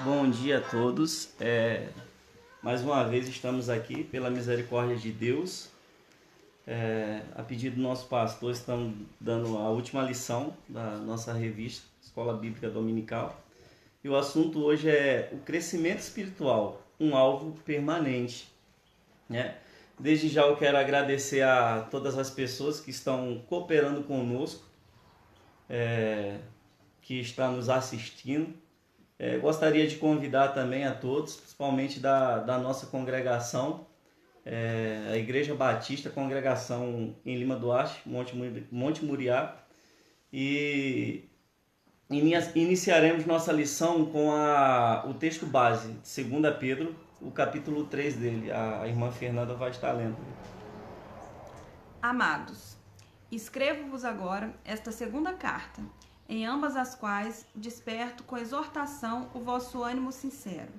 Bom dia a todos. Mais uma vez estamos aqui pela misericórdia de Deus. A pedido do nosso pastor, estamos dando a última lição da nossa revista Escola Bíblica Dominical. E o assunto hoje é o crescimento espiritual, um alvo permanente, né? Desde já eu quero agradecer a todas as pessoas que estão cooperando conosco, que estão nos assistindo. Gostaria de convidar também a todos, principalmente da nossa congregação, a Igreja Batista, congregação em Lima Duarte, Monte Muriá, e iniciaremos nossa lição com o texto base, de 2 Pedro, o capítulo 3 dele. A irmã Fernanda vai estar lendo. Amados, escrevo-vos agora esta segunda carta, em ambas as quais desperto com exortação o vosso ânimo sincero,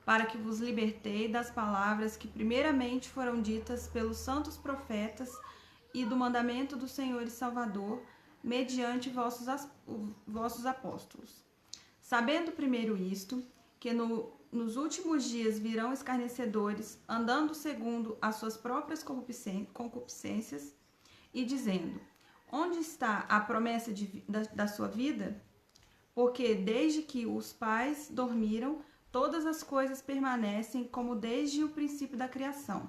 para que vos libertei das palavras que primeiramente foram ditas pelos santos profetas e do mandamento do Senhor e Salvador, mediante vossos apóstolos. Sabendo primeiro isto, que nos últimos dias virão escarnecedores, andando segundo as suas próprias concupiscências, e dizendo: onde está a promessa da sua vida? Porque desde que os pais dormiram, todas as coisas permanecem como desde o princípio da criação.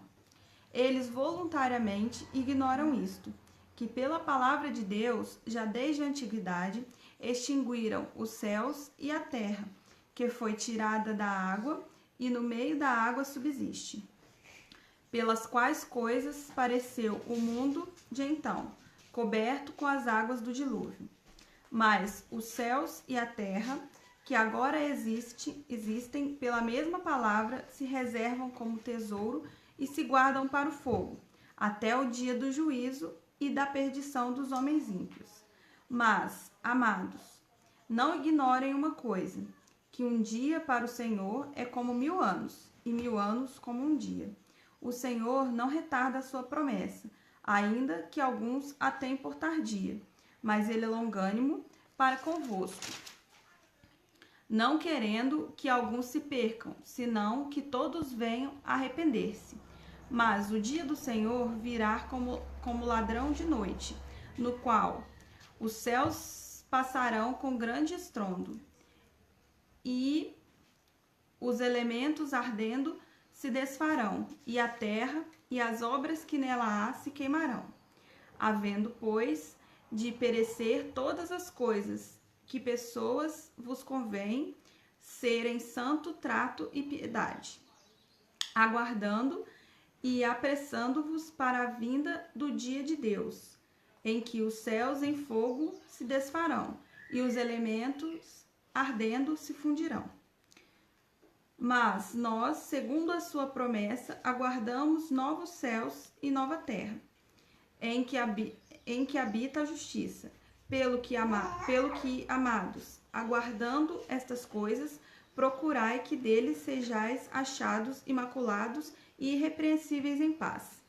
Eles voluntariamente ignoram isto, que pela palavra de Deus, já desde a antiguidade, extinguiram os céus e a terra, que foi tirada da água e no meio da água subsiste, pelas quais coisas pareceu o mundo de então, coberto com as águas do dilúvio. Mas os céus e a terra, que agora existem pela mesma palavra, se reservam como tesouro e se guardam para o fogo, até o dia do juízo e da perdição dos homens ímpios. Mas, amados, Não ignorem uma coisa, que um dia para o Senhor é como 1000 anos, e 1000 anos como um dia. O Senhor não retarda a sua promessa, ainda que alguns a tenham por tardia, mas ele é longânimo para convosco, não querendo que alguns se percam, senão que todos venham a arrepender-se. Mas o dia do Senhor virá como ladrão de noite, no qual os céus passarão com grande estrondo, e os elementos ardendo se desfarão, e a terra e as obras que nela há se queimarão. Havendo, pois, de perecer todas as coisas, que pessoas vos convém serem santo trato e piedade, aguardando e apressando-vos para a vinda do dia de Deus, em que os céus em fogo se desfarão, e os elementos ardendo se fundirão. Mas nós, segundo a sua promessa, aguardamos novos céus e nova terra, em que habita a justiça. Pelo que, amados, aguardando estas coisas, procurai que deles sejais achados imaculados e irrepreensíveis em paz.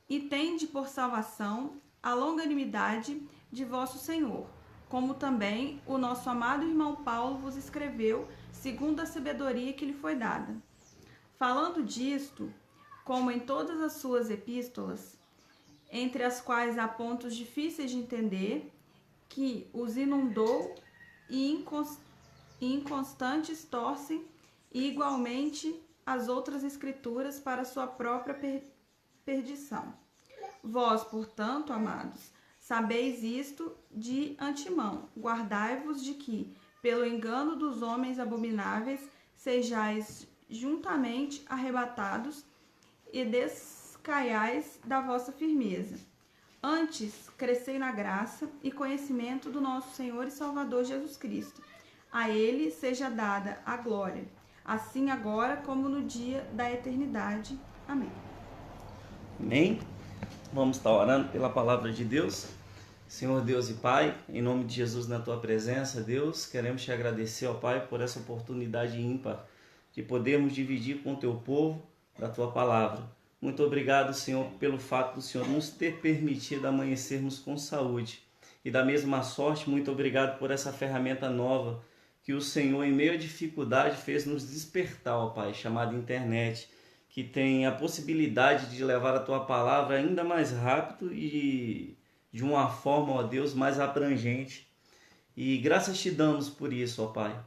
E tende por salvação a longanimidade de vosso Senhor, como também o nosso amado irmão Paulo vos escreveu, segundo a sabedoria que lhe foi dada. Falando disto, como em todas as suas epístolas, entre as quais há pontos difíceis de entender, que os inundou e inconstantes torcem, e igualmente as outras escrituras para sua própria perdição. Vós, portanto, amados, sabeis isto de antemão, guardai-vos de que, pelo engano dos homens abomináveis, sejais juntamente arrebatados e descaiais da vossa firmeza. Antes, crescei na graça e conhecimento do nosso Senhor e Salvador Jesus Cristo. A Ele seja dada a glória, assim agora como no dia da eternidade. Amém. Amém? Vamos estar orando pela palavra de Deus. Senhor Deus e Pai, em nome de Jesus na Tua presença, Deus, queremos Te agradecer, ó Pai, por essa oportunidade ímpar de podermos dividir com o Teu povo da Tua palavra. Muito obrigado, Senhor, pelo fato do Senhor nos ter permitido amanhecermos com saúde. E da mesma sorte, muito obrigado por essa ferramenta nova que o Senhor, em meio à dificuldade, fez nos despertar, ó Pai, chamada internet, que tem a possibilidade de levar a Tua palavra ainda mais rápido e de uma forma, ó Deus, mais abrangente. E graças Te damos por isso, ó Pai.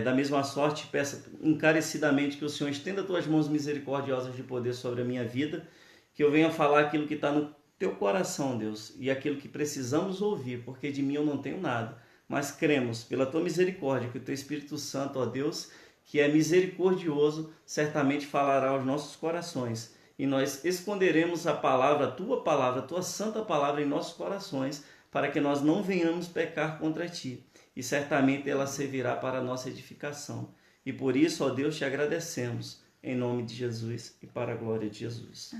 Da mesma sorte, peço encarecidamente que o Senhor estenda Tuas mãos misericordiosas de poder sobre a minha vida, que eu venha falar aquilo que está no Teu coração, Deus, e aquilo que precisamos ouvir, porque de mim eu não tenho nada, mas cremos pela Tua misericórdia, que o Teu Espírito Santo, ó Deus, que é misericordioso, certamente falará aos nossos corações, e nós esconderemos a Tua santa palavra em nossos corações, para que nós não venhamos pecar contra Ti. E certamente ela servirá para a nossa edificação. E por isso, ó Deus, Te agradecemos, em nome de Jesus e para a glória de Jesus.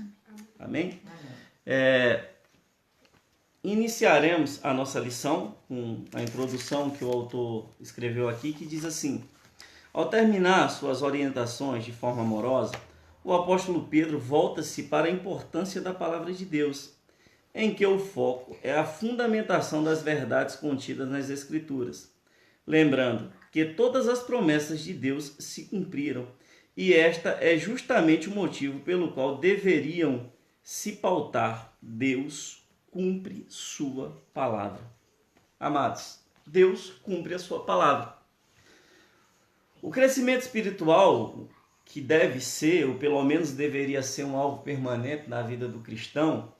Amém? Iniciaremos a nossa lição com a introdução que o autor escreveu aqui, que diz assim: ao terminar suas orientações de forma amorosa, o apóstolo Pedro volta-se para a importância da palavra de Deus, em que o foco é a fundamentação das verdades contidas nas Escrituras, lembrando que todas as promessas de Deus se cumpriram, e esta é justamente o motivo pelo qual deveriam se pautar. Deus cumpre sua palavra. Amados, Deus cumpre a sua palavra. O crescimento espiritual, que deve ser, ou pelo menos deveria ser, um alvo permanente na vida do cristão,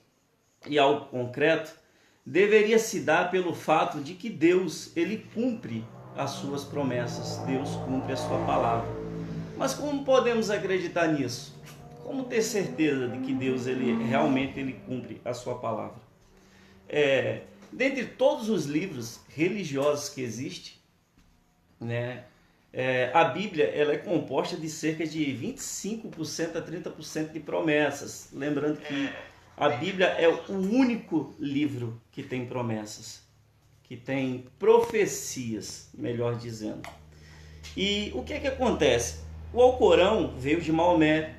e algo concreto, deveria se dar pelo fato de que Deus, Ele cumpre as suas promessas, Deus cumpre a sua palavra. Mas como podemos acreditar nisso? Como ter certeza de que Deus realmente ele cumpre a sua palavra? Dentre todos os livros religiosos que existem, a Bíblia ela é composta de cerca de 25% a 30% de promessas. Lembrando que a Bíblia é o único livro que tem promessas. que tem profecias, melhor dizendo. E o que é que acontece? O Alcorão veio de Maomé,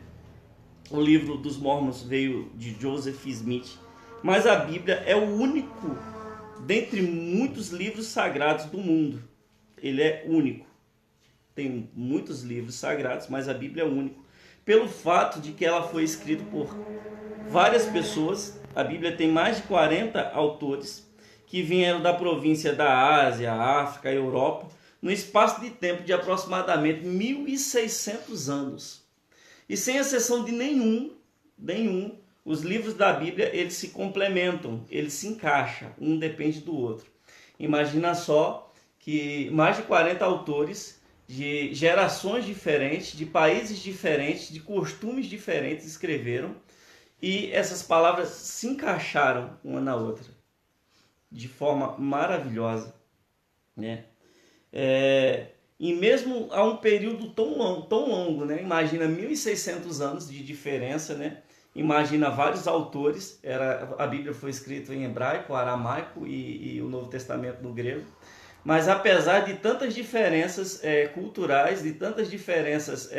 o livro dos Mormons veio de Joseph Smith, mas a Bíblia é o único dentre muitos livros sagrados do mundo. Ele é único. Tem muitos livros sagrados, mas a Bíblia é único. Pelo fato de que ela foi escrita por várias pessoas, a Bíblia tem mais de 40 autores que vieram da província da Ásia, África, Europa, no espaço de tempo de aproximadamente 1.600 anos. E sem exceção de nenhum, os livros da Bíblia, eles se complementam, eles se encaixam, um depende do outro. Imagina só que mais de 40 autores de gerações diferentes, de países diferentes, de costumes diferentes escreveram, e essas palavras se encaixaram uma na outra de forma maravilhosa, né? E mesmo a um período tão longo, né? Imagina 1.600 anos de diferença, né? Imagina vários autores. A Bíblia foi escrita em hebraico, aramaico e o Novo Testamento no grego. Mas apesar de tantas diferenças culturais, de tantas diferenças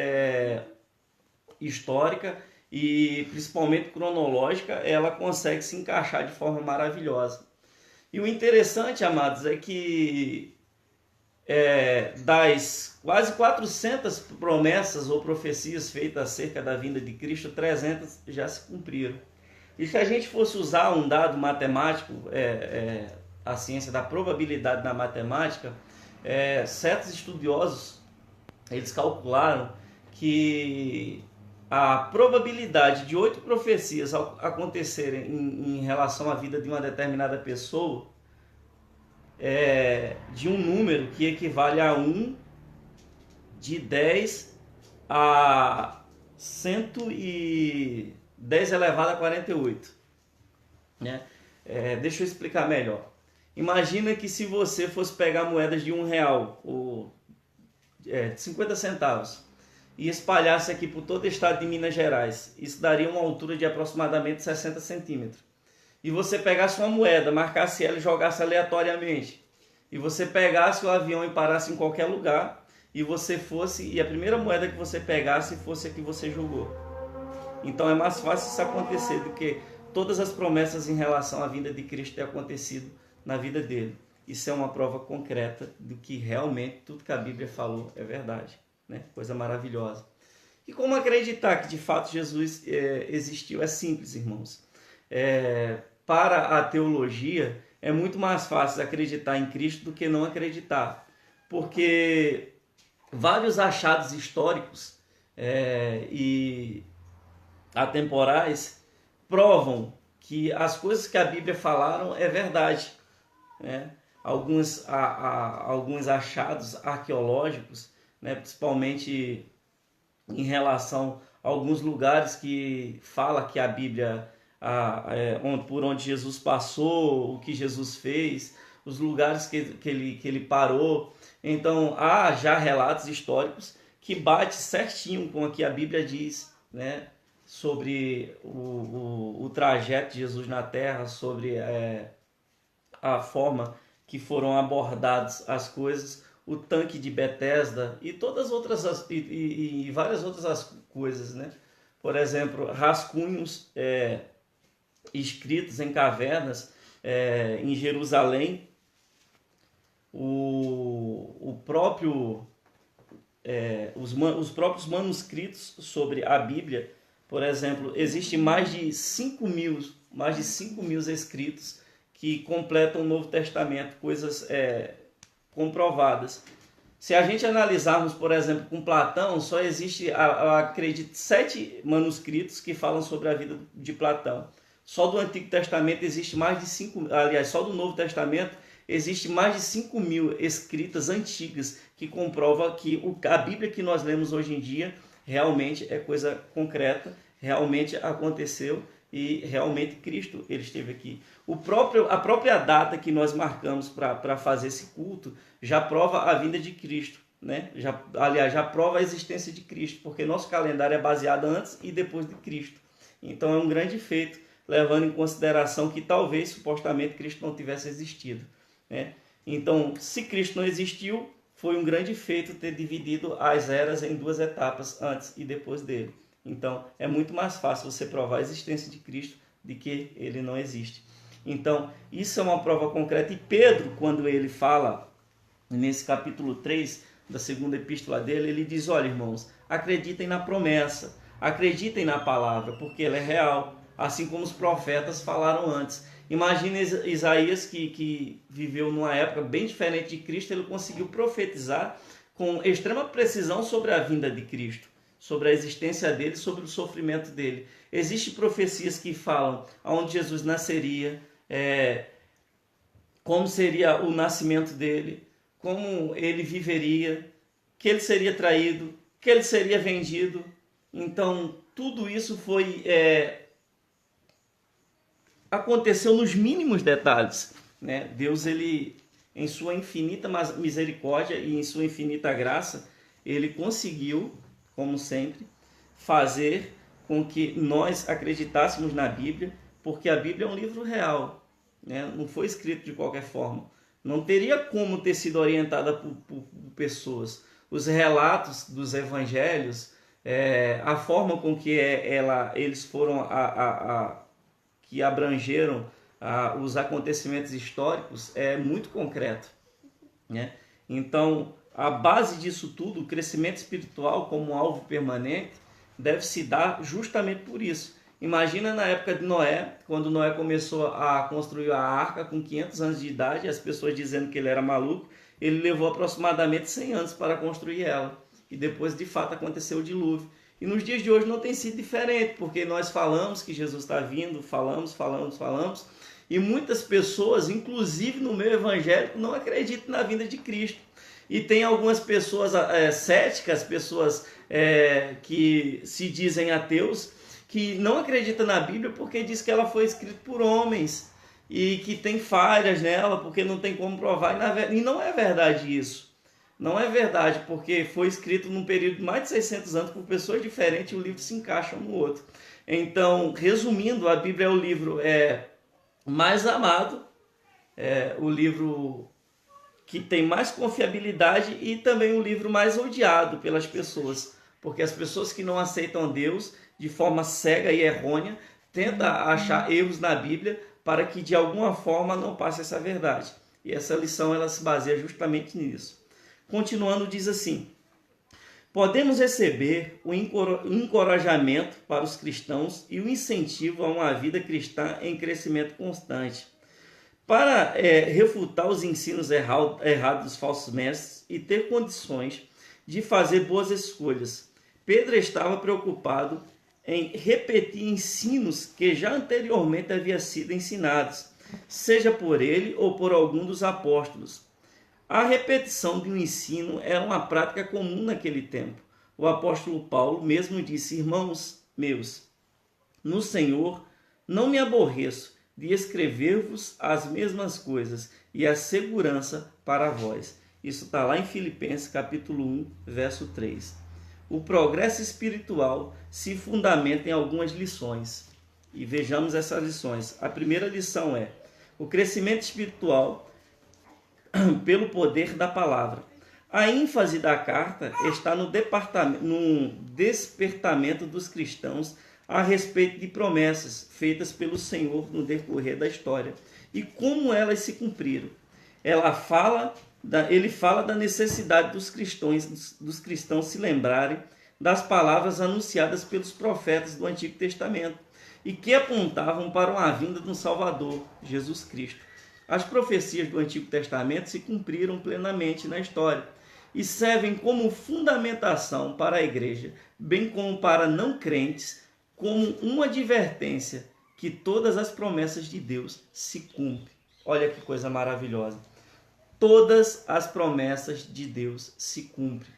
históricas e principalmente cronológica, ela consegue se encaixar de forma maravilhosa. E o interessante, amados, é que das quase 400 promessas ou profecias feitas acerca da vinda de Cristo, 300 já se cumpriram. E se a gente fosse usar um dado matemático, a ciência da probabilidade na matemática, certos estudiosos eles calcularam que a probabilidade de 8 profecias acontecerem em relação à vida de uma determinada pessoa de um número que equivale a 1 de 10 a 110 elevado a 48. Né? Deixa eu explicar melhor. Imagina que se você fosse pegar moedas de R$1 ou 50 centavos e espalhasse aqui por todo o estado de Minas Gerais, isso daria uma altura de aproximadamente 60 centímetros. E você pegasse uma moeda, marcasse ela e jogasse aleatoriamente, e você pegasse o avião e parasse em qualquer lugar, e a primeira moeda que você pegasse fosse a que você jogou. Então é mais fácil isso acontecer do que todas as promessas em relação à vinda de Cristo ter acontecido na vida dele. Isso é uma prova concreta do que realmente tudo que a Bíblia falou é verdade, né? Coisa maravilhosa. E como acreditar que de fato Jesus existiu? É simples, irmãos. Para a teologia é muito mais fácil acreditar em Cristo do que não acreditar, porque vários achados históricos e atemporais provam que as coisas que a Bíblia falaram é verdade, né? Alguns achados arqueológicos, né, principalmente em relação a alguns lugares que fala que a Bíblia, por onde Jesus passou, o que Jesus fez, os lugares que ele parou. Então há já relatos históricos que bate certinho com o que a Bíblia diz, né, sobre o trajeto de Jesus na Terra, sobre a forma que foram abordadas as coisas, o tanque de Betesda e todas outras e várias outras coisas, né? Por exemplo, rascunhos escritos em cavernas em Jerusalém, os próprios manuscritos sobre a Bíblia. Por exemplo, existe mais de 5 mil escritos que completam o Novo Testamento, coisas comprovadas. Se a gente analisarmos, por exemplo, com Platão, só existe, acredito, 7 manuscritos que falam sobre a vida de Platão. Só do Antigo Testamento existe mais de 5, aliás, só do Novo Testamento existe mais de 5 mil escritas antigas que comprovam que a Bíblia que nós lemos hoje em dia realmente é coisa concreta, realmente aconteceu e realmente Cristo ele esteve aqui. A própria data que nós marcamos para fazer esse culto já prova a vinda de Cristo, né? Já prova a existência de Cristo, porque nosso calendário é baseado antes e depois de Cristo. Então é um grande feito, levando em consideração que talvez, supostamente, Cristo não tivesse existido, né? Então, se Cristo não existiu, foi um grande feito ter dividido as eras em duas etapas, antes e depois dele. Então, é muito mais fácil você provar a existência de Cristo do que ele não existe. Então, isso é uma prova concreta. E Pedro, quando ele fala, nesse capítulo 3 da segunda epístola dele, ele diz: olha, irmãos, acreditem na promessa, acreditem na palavra, porque ela é real, assim como os profetas falaram antes. Imagina Isaías, que viveu numa época bem diferente de Cristo, ele conseguiu profetizar com extrema precisão sobre a vinda de Cristo, sobre a existência dele, sobre o sofrimento dele. Existem profecias que falam onde Jesus nasceria, como seria o nascimento dele, como ele viveria, que ele seria traído, que ele seria vendido. Então, tudo isso aconteceu nos mínimos detalhes, né? Deus, ele, em sua infinita misericórdia e em sua infinita graça, ele conseguiu, como sempre, fazer com que nós acreditássemos na Bíblia, porque a Bíblia é um livro real, né? Não foi escrito de qualquer forma. Não teria como ter sido orientada por pessoas. Os relatos dos evangelhos, a forma com que eles foram que abrangeram os acontecimentos históricos é muito concreto, né? Então, a base disso tudo, o crescimento espiritual como alvo permanente, deve se dar justamente por isso. Imagina na época de Noé, quando Noé começou a construir a arca com 500 anos de idade, as pessoas dizendo que ele era maluco, ele levou aproximadamente 100 anos para construir ela. E depois, de fato, aconteceu o dilúvio. E nos dias de hoje não tem sido diferente, porque nós falamos que Jesus está vindo, falamos, e muitas pessoas, inclusive no meio evangélico, não acreditam na vinda de Cristo. E tem algumas pessoas céticas, pessoas que se dizem ateus, que não acreditam na Bíblia porque diz que ela foi escrita por homens e que tem falhas nela, porque não tem como provar. E não é verdade isso. Não é verdade, porque foi escrito num período de mais de 600 anos por pessoas diferentes e o livro se encaixa um no outro. Então, resumindo, a Bíblia é o livro mais amado, o livro que tem mais confiabilidade e também o livro mais odiado pelas pessoas, porque as pessoas que não aceitam Deus de forma cega e errônea tentam achar erros na Bíblia para que de alguma forma não passe essa verdade. E essa lição ela se baseia justamente nisso. Continuando, diz assim: podemos receber o encorajamento para os cristãos e o incentivo a uma vida cristã em crescimento constante, para refutar os ensinos errados dos falsos mestres e ter condições de fazer boas escolhas. Pedro estava preocupado em repetir ensinos que já anteriormente haviam sido ensinados, seja por ele ou por algum dos apóstolos. A repetição de um ensino era uma prática comum naquele tempo. O apóstolo Paulo mesmo disse: irmãos meus, no Senhor não me aborreço de escrever-vos as mesmas coisas e a segurança para vós. Isso está lá em Filipenses capítulo 1, verso 3. O progresso espiritual se fundamenta em algumas lições. E vejamos essas lições. A primeira lição é: o crescimento espiritual pelo poder da palavra. A ênfase da carta está no despertamento dos cristãos a respeito de promessas feitas pelo Senhor no decorrer da história e como elas se cumpriram. Ele fala da necessidade dos cristãos se lembrarem das palavras anunciadas pelos profetas do Antigo Testamento e que apontavam para uma vinda de um Salvador, Jesus Cristo. As profecias do Antigo Testamento se cumpriram plenamente na história e servem como fundamentação para a igreja, bem como para não crentes, como uma advertência que todas as promessas de Deus se cumprem. Olha que coisa maravilhosa. Todas as promessas de Deus se cumprem,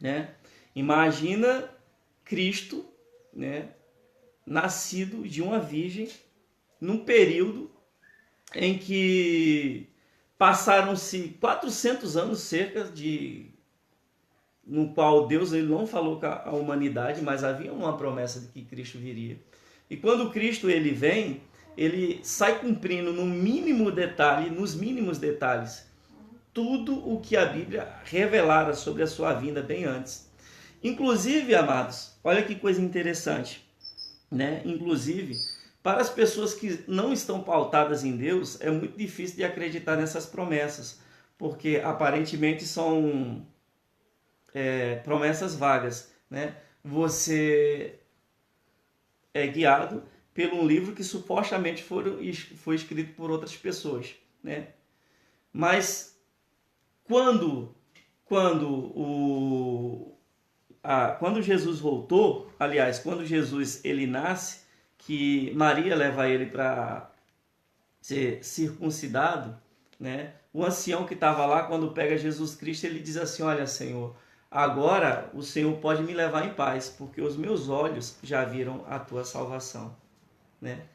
né? Imagina Cristo, né, nascido de uma virgem num período em que passaram-se 400 anos cerca no qual Deus ele não falou com a humanidade, mas havia uma promessa de que Cristo viria. E quando Cristo ele vem, ele sai cumprindo nos mínimos detalhes, tudo o que a Bíblia revelara sobre a sua vinda bem antes. Inclusive, amados, olha que coisa interessante, né? Inclusive, para as pessoas que não estão pautadas em Deus, é muito difícil de acreditar nessas promessas, porque aparentemente são promessas vagas, né? Você é guiado por um livro que supostamente foi escrito por outras pessoas, né? Mas quando Jesus voltou, aliás, quando Jesus ele nasce, que Maria leva ele para ser circuncidado, né? O ancião que estava lá, quando pega Jesus Cristo, ele diz assim: olha, Senhor, agora o Senhor pode me levar em paz, porque os meus olhos já viram a tua salvação, né?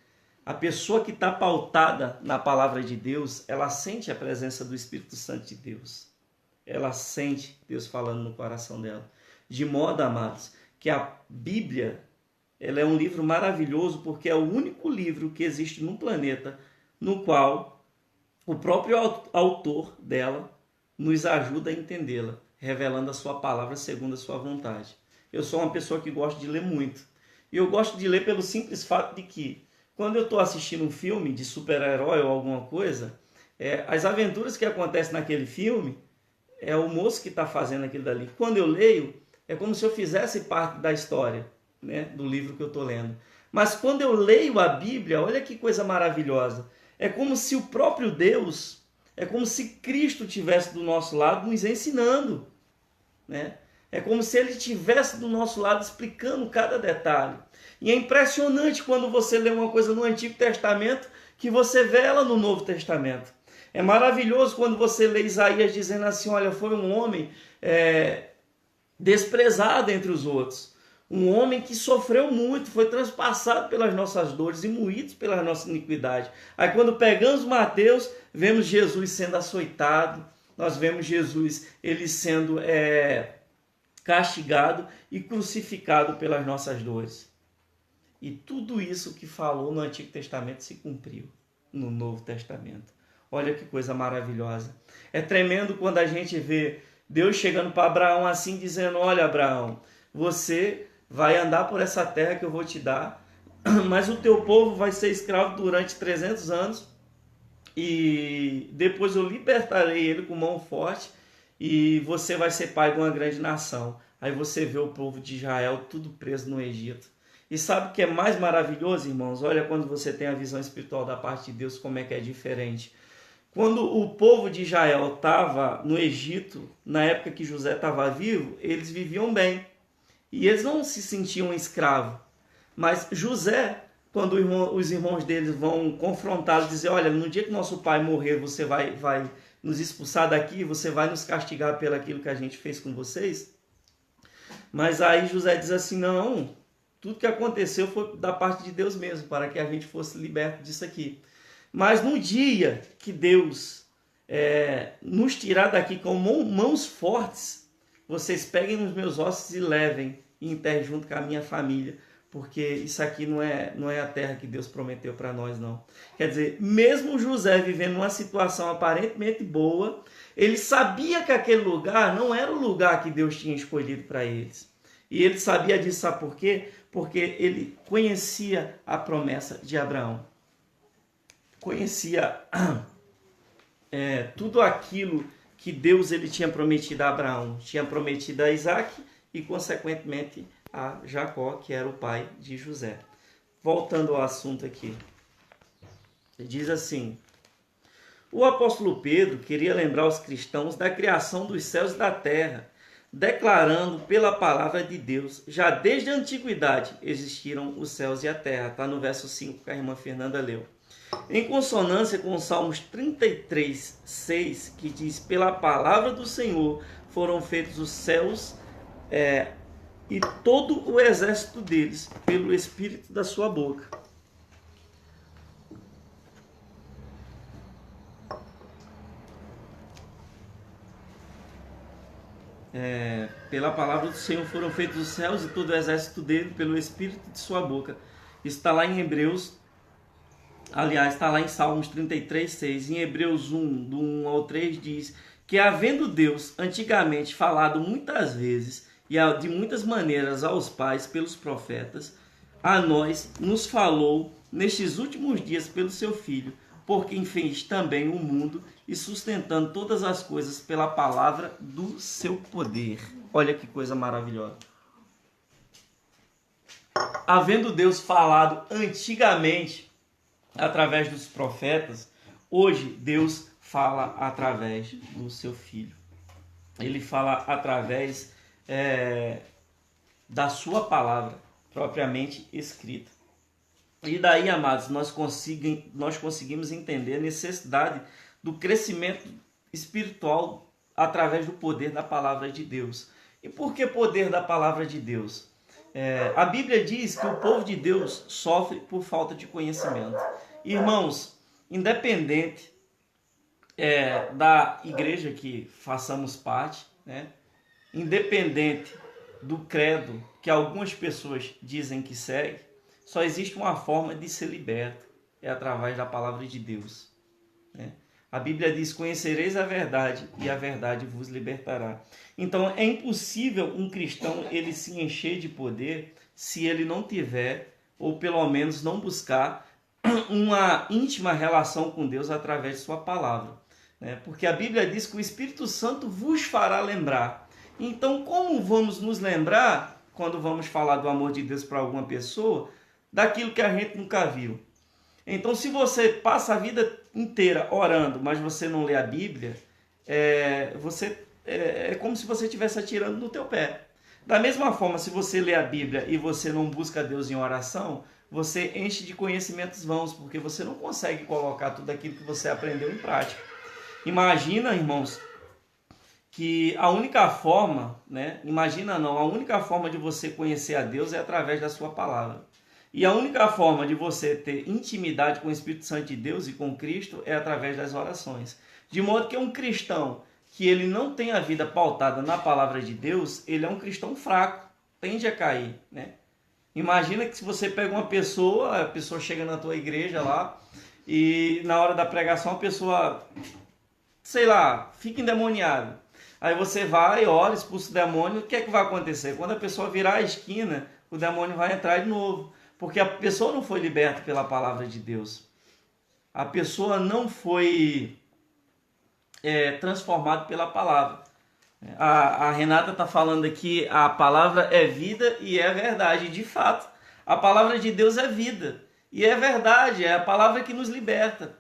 A pessoa que está pautada na palavra de Deus, ela sente a presença do Espírito Santo de Deus. Ela sente Deus falando no coração dela. De modo, amados, que a Bíblia, ela é um livro maravilhoso, porque é o único livro que existe no planeta no qual o próprio autor dela nos ajuda a entendê-la, revelando a sua palavra segundo a sua vontade. Eu sou uma pessoa que gosta de ler muito. E eu gosto de ler pelo simples fato de que, quando eu estou assistindo um filme de super-herói ou alguma coisa, as aventuras que acontecem naquele filme, é o moço que está fazendo aquilo dali. Quando eu leio, é como se eu fizesse parte da história, né, do livro que eu estou lendo. Mas quando eu leio a Bíblia, olha que coisa maravilhosa. É como se o próprio Deus, é como se Cristo estivesse do nosso lado nos ensinando, né? É como se ele estivesse do nosso lado explicando cada detalhe. E é impressionante quando você lê uma coisa no Antigo Testamento que você vê ela no Novo Testamento. É maravilhoso quando você lê Isaías dizendo assim: olha, foi um homem desprezado entre os outros. Um homem que sofreu muito, foi transpassado pelas nossas dores e moído pelas nossas iniquidades. Aí quando pegamos Mateus, vemos Jesus sendo açoitado, nós vemos Jesus ele sendo castigado e crucificado pelas nossas dores. E tudo isso que falou no Antigo Testamento se cumpriu no Novo Testamento. Olha que coisa maravilhosa. É tremendo quando a gente vê Deus chegando para Abraão assim, dizendo: olha, Abraão, você vai andar por essa terra que eu vou te dar, mas o teu povo vai ser escravo durante 300 anos e depois eu libertarei ele com mão forte e você vai ser pai de uma grande nação. Aí você vê o povo de Israel tudo preso no Egito. E sabe o que é mais maravilhoso, irmãos? Olha, quando você tem a visão espiritual da parte de Deus, como é que é diferente. Quando o povo de Israel estava no Egito, na época que José estava vivo, eles viviam bem. E eles não se sentiam escravos. Mas José, quando os irmãos deles vão confrontá-lo, dizer: olha, no dia que nosso pai morrer, você vai nos expulsar daqui, você vai nos castigar pelo aquilo que a gente fez com vocês. Mas aí José diz assim: não, tudo que aconteceu foi da parte de Deus mesmo, para que a gente fosse liberto disso aqui. Mas no dia que Deus nos tirar daqui com mãos fortes, vocês peguem nos meus ossos e levem e enterrem junto com a minha família, porque isso aqui não é a terra que Deus prometeu para nós, não. Quer dizer, mesmo José vivendo uma situação aparentemente boa, ele sabia que aquele lugar não era o lugar que Deus tinha escolhido para eles. E ele sabia disso, sabe por quê? Porque ele conhecia a promessa de Abraão. Conhecia tudo aquilo que Deus ele tinha prometido a Abraão, tinha prometido a Isaac e, consequentemente, a Jacó, que era o pai de José. Voltando ao assunto aqui. Ele diz assim: o apóstolo Pedro queria lembrar os cristãos da criação dos céus e da terra, declarando pela palavra de Deus, já desde a antiguidade existiram os céus e a terra. Está no verso 5 que a irmã Fernanda leu. Em consonância com os Salmos 33, 6, que diz: pela palavra do Senhor foram feitos os céus e todo o exército deles, pelo Espírito da sua boca. Pela palavra do Senhor foram feitos os céus e todo o exército dele, pelo Espírito de sua boca. Isso está lá em Hebreus. Aliás, está lá em Salmos 33, 6. Em Hebreus 1, do 1 ao 3, diz que havendo Deus antigamente falado muitas vezes e de muitas maneiras aos pais pelos profetas, a nós nos falou nestes últimos dias pelo seu Filho, por quem fez também o mundo e sustentando todas as coisas pela palavra do seu poder. Olha que coisa maravilhosa. Havendo Deus falado antigamente através dos profetas, hoje Deus fala através do seu Filho. Ele fala através da sua palavra, propriamente escrita. E daí, amados, nós conseguimos entender a necessidade do crescimento espiritual através do poder da palavra de Deus. E por que poder da palavra de Deus? A Bíblia diz que o povo de Deus sofre por falta de conhecimento. Irmãos, independente da igreja que façamos parte, né? Independente do credo que algumas pessoas dizem que segue, só existe uma forma de ser liberto, é através da palavra de Deus, né? A Bíblia diz: conhecereis a verdade e a verdade vos libertará. Então é impossível um cristão ele se encher de poder se ele não tiver, ou pelo menos não buscar, uma íntima relação com Deus através de sua palavra, né? Porque a Bíblia diz que o Espírito Santo vos fará lembrar. Então como vamos nos lembrar quando vamos falar do amor de Deus para alguma pessoa, daquilo que a gente nunca viu? Então, se você passa a vida inteira orando, mas você não lê a Bíblia, é como se você estivesse atirando no teu pé. Da mesma forma, se você lê a Bíblia e você não busca Deus em oração, você enche de conhecimentos vãos, porque você não consegue colocar tudo aquilo que você aprendeu em prática. Imagina, irmãos, que a única forma, a única forma de você conhecer a Deus é através da sua palavra. E a única forma de você ter intimidade com o Espírito Santo de Deus e com Cristo é através das orações. De modo que um cristão que ele não tem a vida pautada na palavra de Deus, ele é um cristão fraco, tende a cair, né? Imagina que se você pega uma pessoa, a pessoa chega na tua igreja lá e na hora da pregação a pessoa, fica endemoniada. Aí você vai, ora, expulsa o demônio, o que é que vai acontecer? Quando a pessoa virar a esquina, o demônio vai entrar de novo. Porque a pessoa não foi liberta pela palavra de Deus. A pessoa não foi transformada pela palavra. A Renata está falando aqui, a palavra é vida e é verdade. De fato, a palavra de Deus é vida. E é verdade, é a palavra que nos liberta.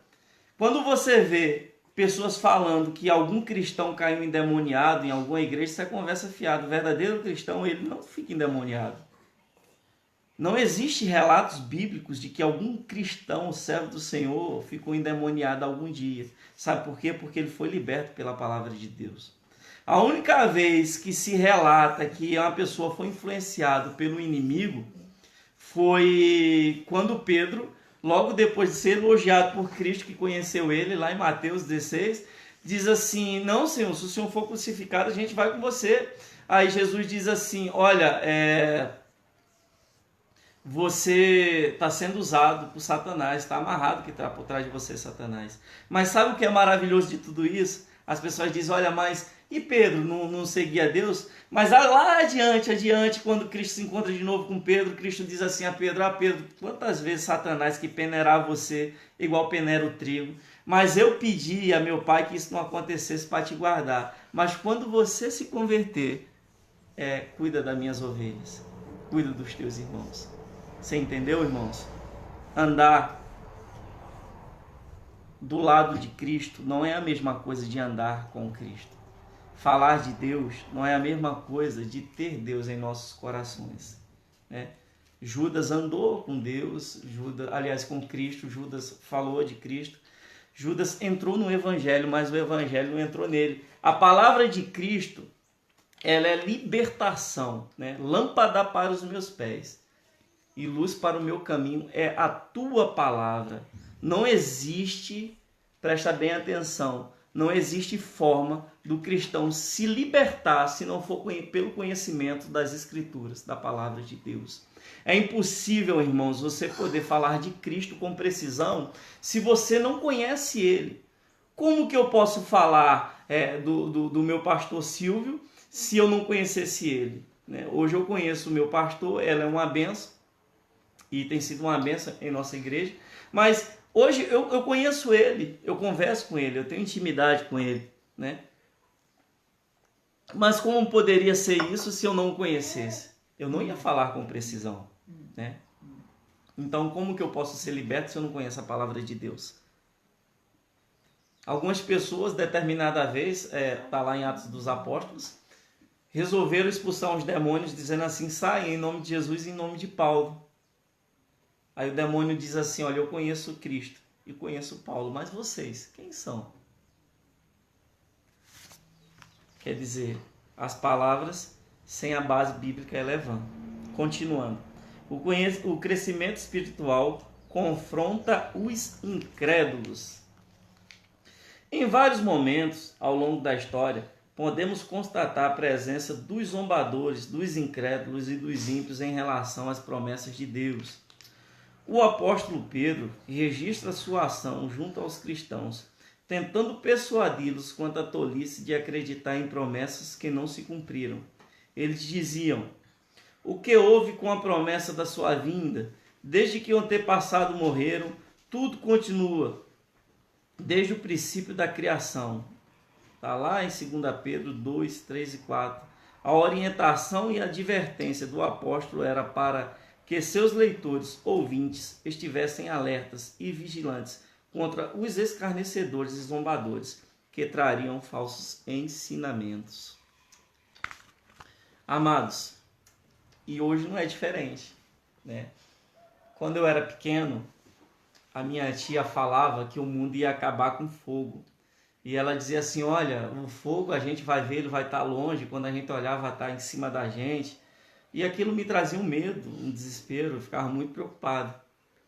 Quando você vê pessoas falando que algum cristão caiu endemoniado em alguma igreja, isso é conversa fiada. O verdadeiro cristão, ele não fica endemoniado. Não existe relatos bíblicos de que algum cristão, servo do Senhor, ficou endemoniado algum dia. Sabe por quê? Porque ele foi liberto pela palavra de Deus. A única vez que se relata que uma pessoa foi influenciada pelo inimigo foi quando Pedro, logo depois de ser elogiado por Cristo, que conheceu ele, lá em Mateus 16, diz assim: não, Senhor, se o Senhor for crucificado, a gente vai com você. Aí Jesus diz assim: olha, você está sendo usado por Satanás, está amarrado que está por trás de você, Satanás. Mas sabe o que é maravilhoso de tudo isso? As pessoas dizem: olha, mas e Pedro não seguia Deus? Mas lá adiante, quando Cristo se encontra de novo com Pedro, Cristo diz assim a Pedro: Pedro, quantas vezes Satanás que peneirava você igual peneira o trigo, mas eu pedi a meu Pai que isso não acontecesse para te guardar. Mas quando você se converter, cuida das minhas ovelhas, cuida dos teus irmãos. Você entendeu, irmãos? Andar do lado de Cristo não é a mesma coisa de andar com Cristo. Falar de Deus não é a mesma coisa de ter Deus em nossos corações, né? Judas andou com Deus, com Cristo. Judas falou de Cristo. Judas entrou no Evangelho, mas o Evangelho não entrou nele. A palavra de Cristo, ela é libertação, né? Lâmpada para os meus pés e luz para o meu caminho é a tua palavra. Não existe, presta bem atenção, não existe forma do cristão se libertar se não for pelo conhecimento das Escrituras, da palavra de Deus. É impossível, irmãos, você poder falar de Cristo com precisão se você não conhece Ele. Como que eu posso falar do meu pastor Silvio se eu não conhecesse ele, né? Hoje eu conheço o meu pastor, ela é uma benção e tem sido uma benção em nossa igreja, mas hoje eu conheço ele, eu converso com ele, eu tenho intimidade com ele, né? Mas como poderia ser isso se eu não o conhecesse? Eu não ia falar com precisão, né? Então, como que eu posso ser liberto se eu não conheço a palavra de Deus? Algumas pessoas, determinada vez, está lá em Atos dos Apóstolos, resolveram expulsar os demônios, dizendo assim: sai em nome de Jesus e em nome de Paulo. Aí o demônio diz assim: olha, eu conheço Cristo e conheço Paulo, mas vocês, quem são? Quer dizer, as palavras sem a base bíblica é levando. Continuando. O crescimento espiritual confronta os incrédulos. Em vários momentos ao longo da história, podemos constatar a presença dos zombadores, dos incrédulos e dos ímpios em relação às promessas de Deus. O apóstolo Pedro registra sua ação junto aos cristãos, tentando persuadi-los quanto à tolice de acreditar em promessas que não se cumpriram. Eles diziam: o que houve com a promessa da sua vinda? Desde que o antepassado morreram, tudo continua, desde o princípio da criação. Está lá em 2 Pedro 2, 3 e 4. A orientação e a advertência do apóstolo era para que seus leitores, ouvintes, estivessem alertas e vigilantes contra os escarnecedores e zombadores que trariam falsos ensinamentos. Amados, e hoje não é diferente, né? Quando eu era pequeno, a minha tia falava que o mundo ia acabar com fogo. E ela dizia assim: olha, o fogo a gente vai ver, ele vai estar longe, quando a gente olhar vai estar em cima da gente. E aquilo me trazia um medo, um desespero, eu ficava muito preocupado,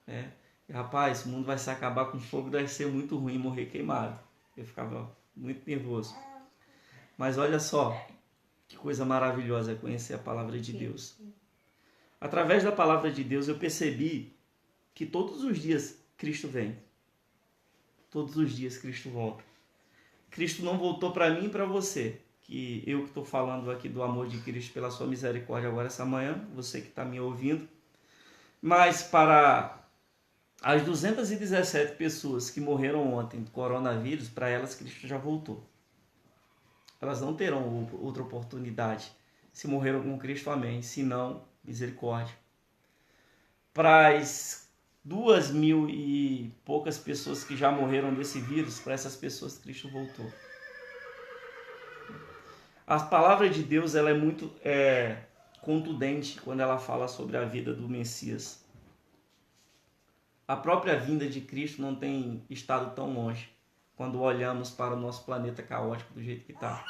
né? E, rapaz, o mundo vai se acabar com fogo, deve ser muito ruim morrer queimado. Eu ficava muito nervoso. Mas olha só, que coisa maravilhosa é conhecer a palavra de Deus. Através da palavra de Deus eu percebi que todos os dias Cristo vem. Todos os dias Cristo volta. Cristo não voltou para mim e para você. Que eu que estou falando aqui do amor de Cristo pela sua misericórdia agora essa manhã, você que está me ouvindo. Mas para as 217 pessoas que morreram ontem do coronavírus, para elas Cristo já voltou. Elas não terão outra oportunidade. Se morreram com Cristo, amém. Se não, misericórdia. Para as 2.000 e poucas pessoas que já morreram desse vírus, para essas pessoas Cristo voltou. A palavra de Deus ela é muito contundente quando ela fala sobre a vida do Messias. A própria vinda de Cristo não tem estado tão longe quando olhamos para o nosso planeta caótico do jeito que está.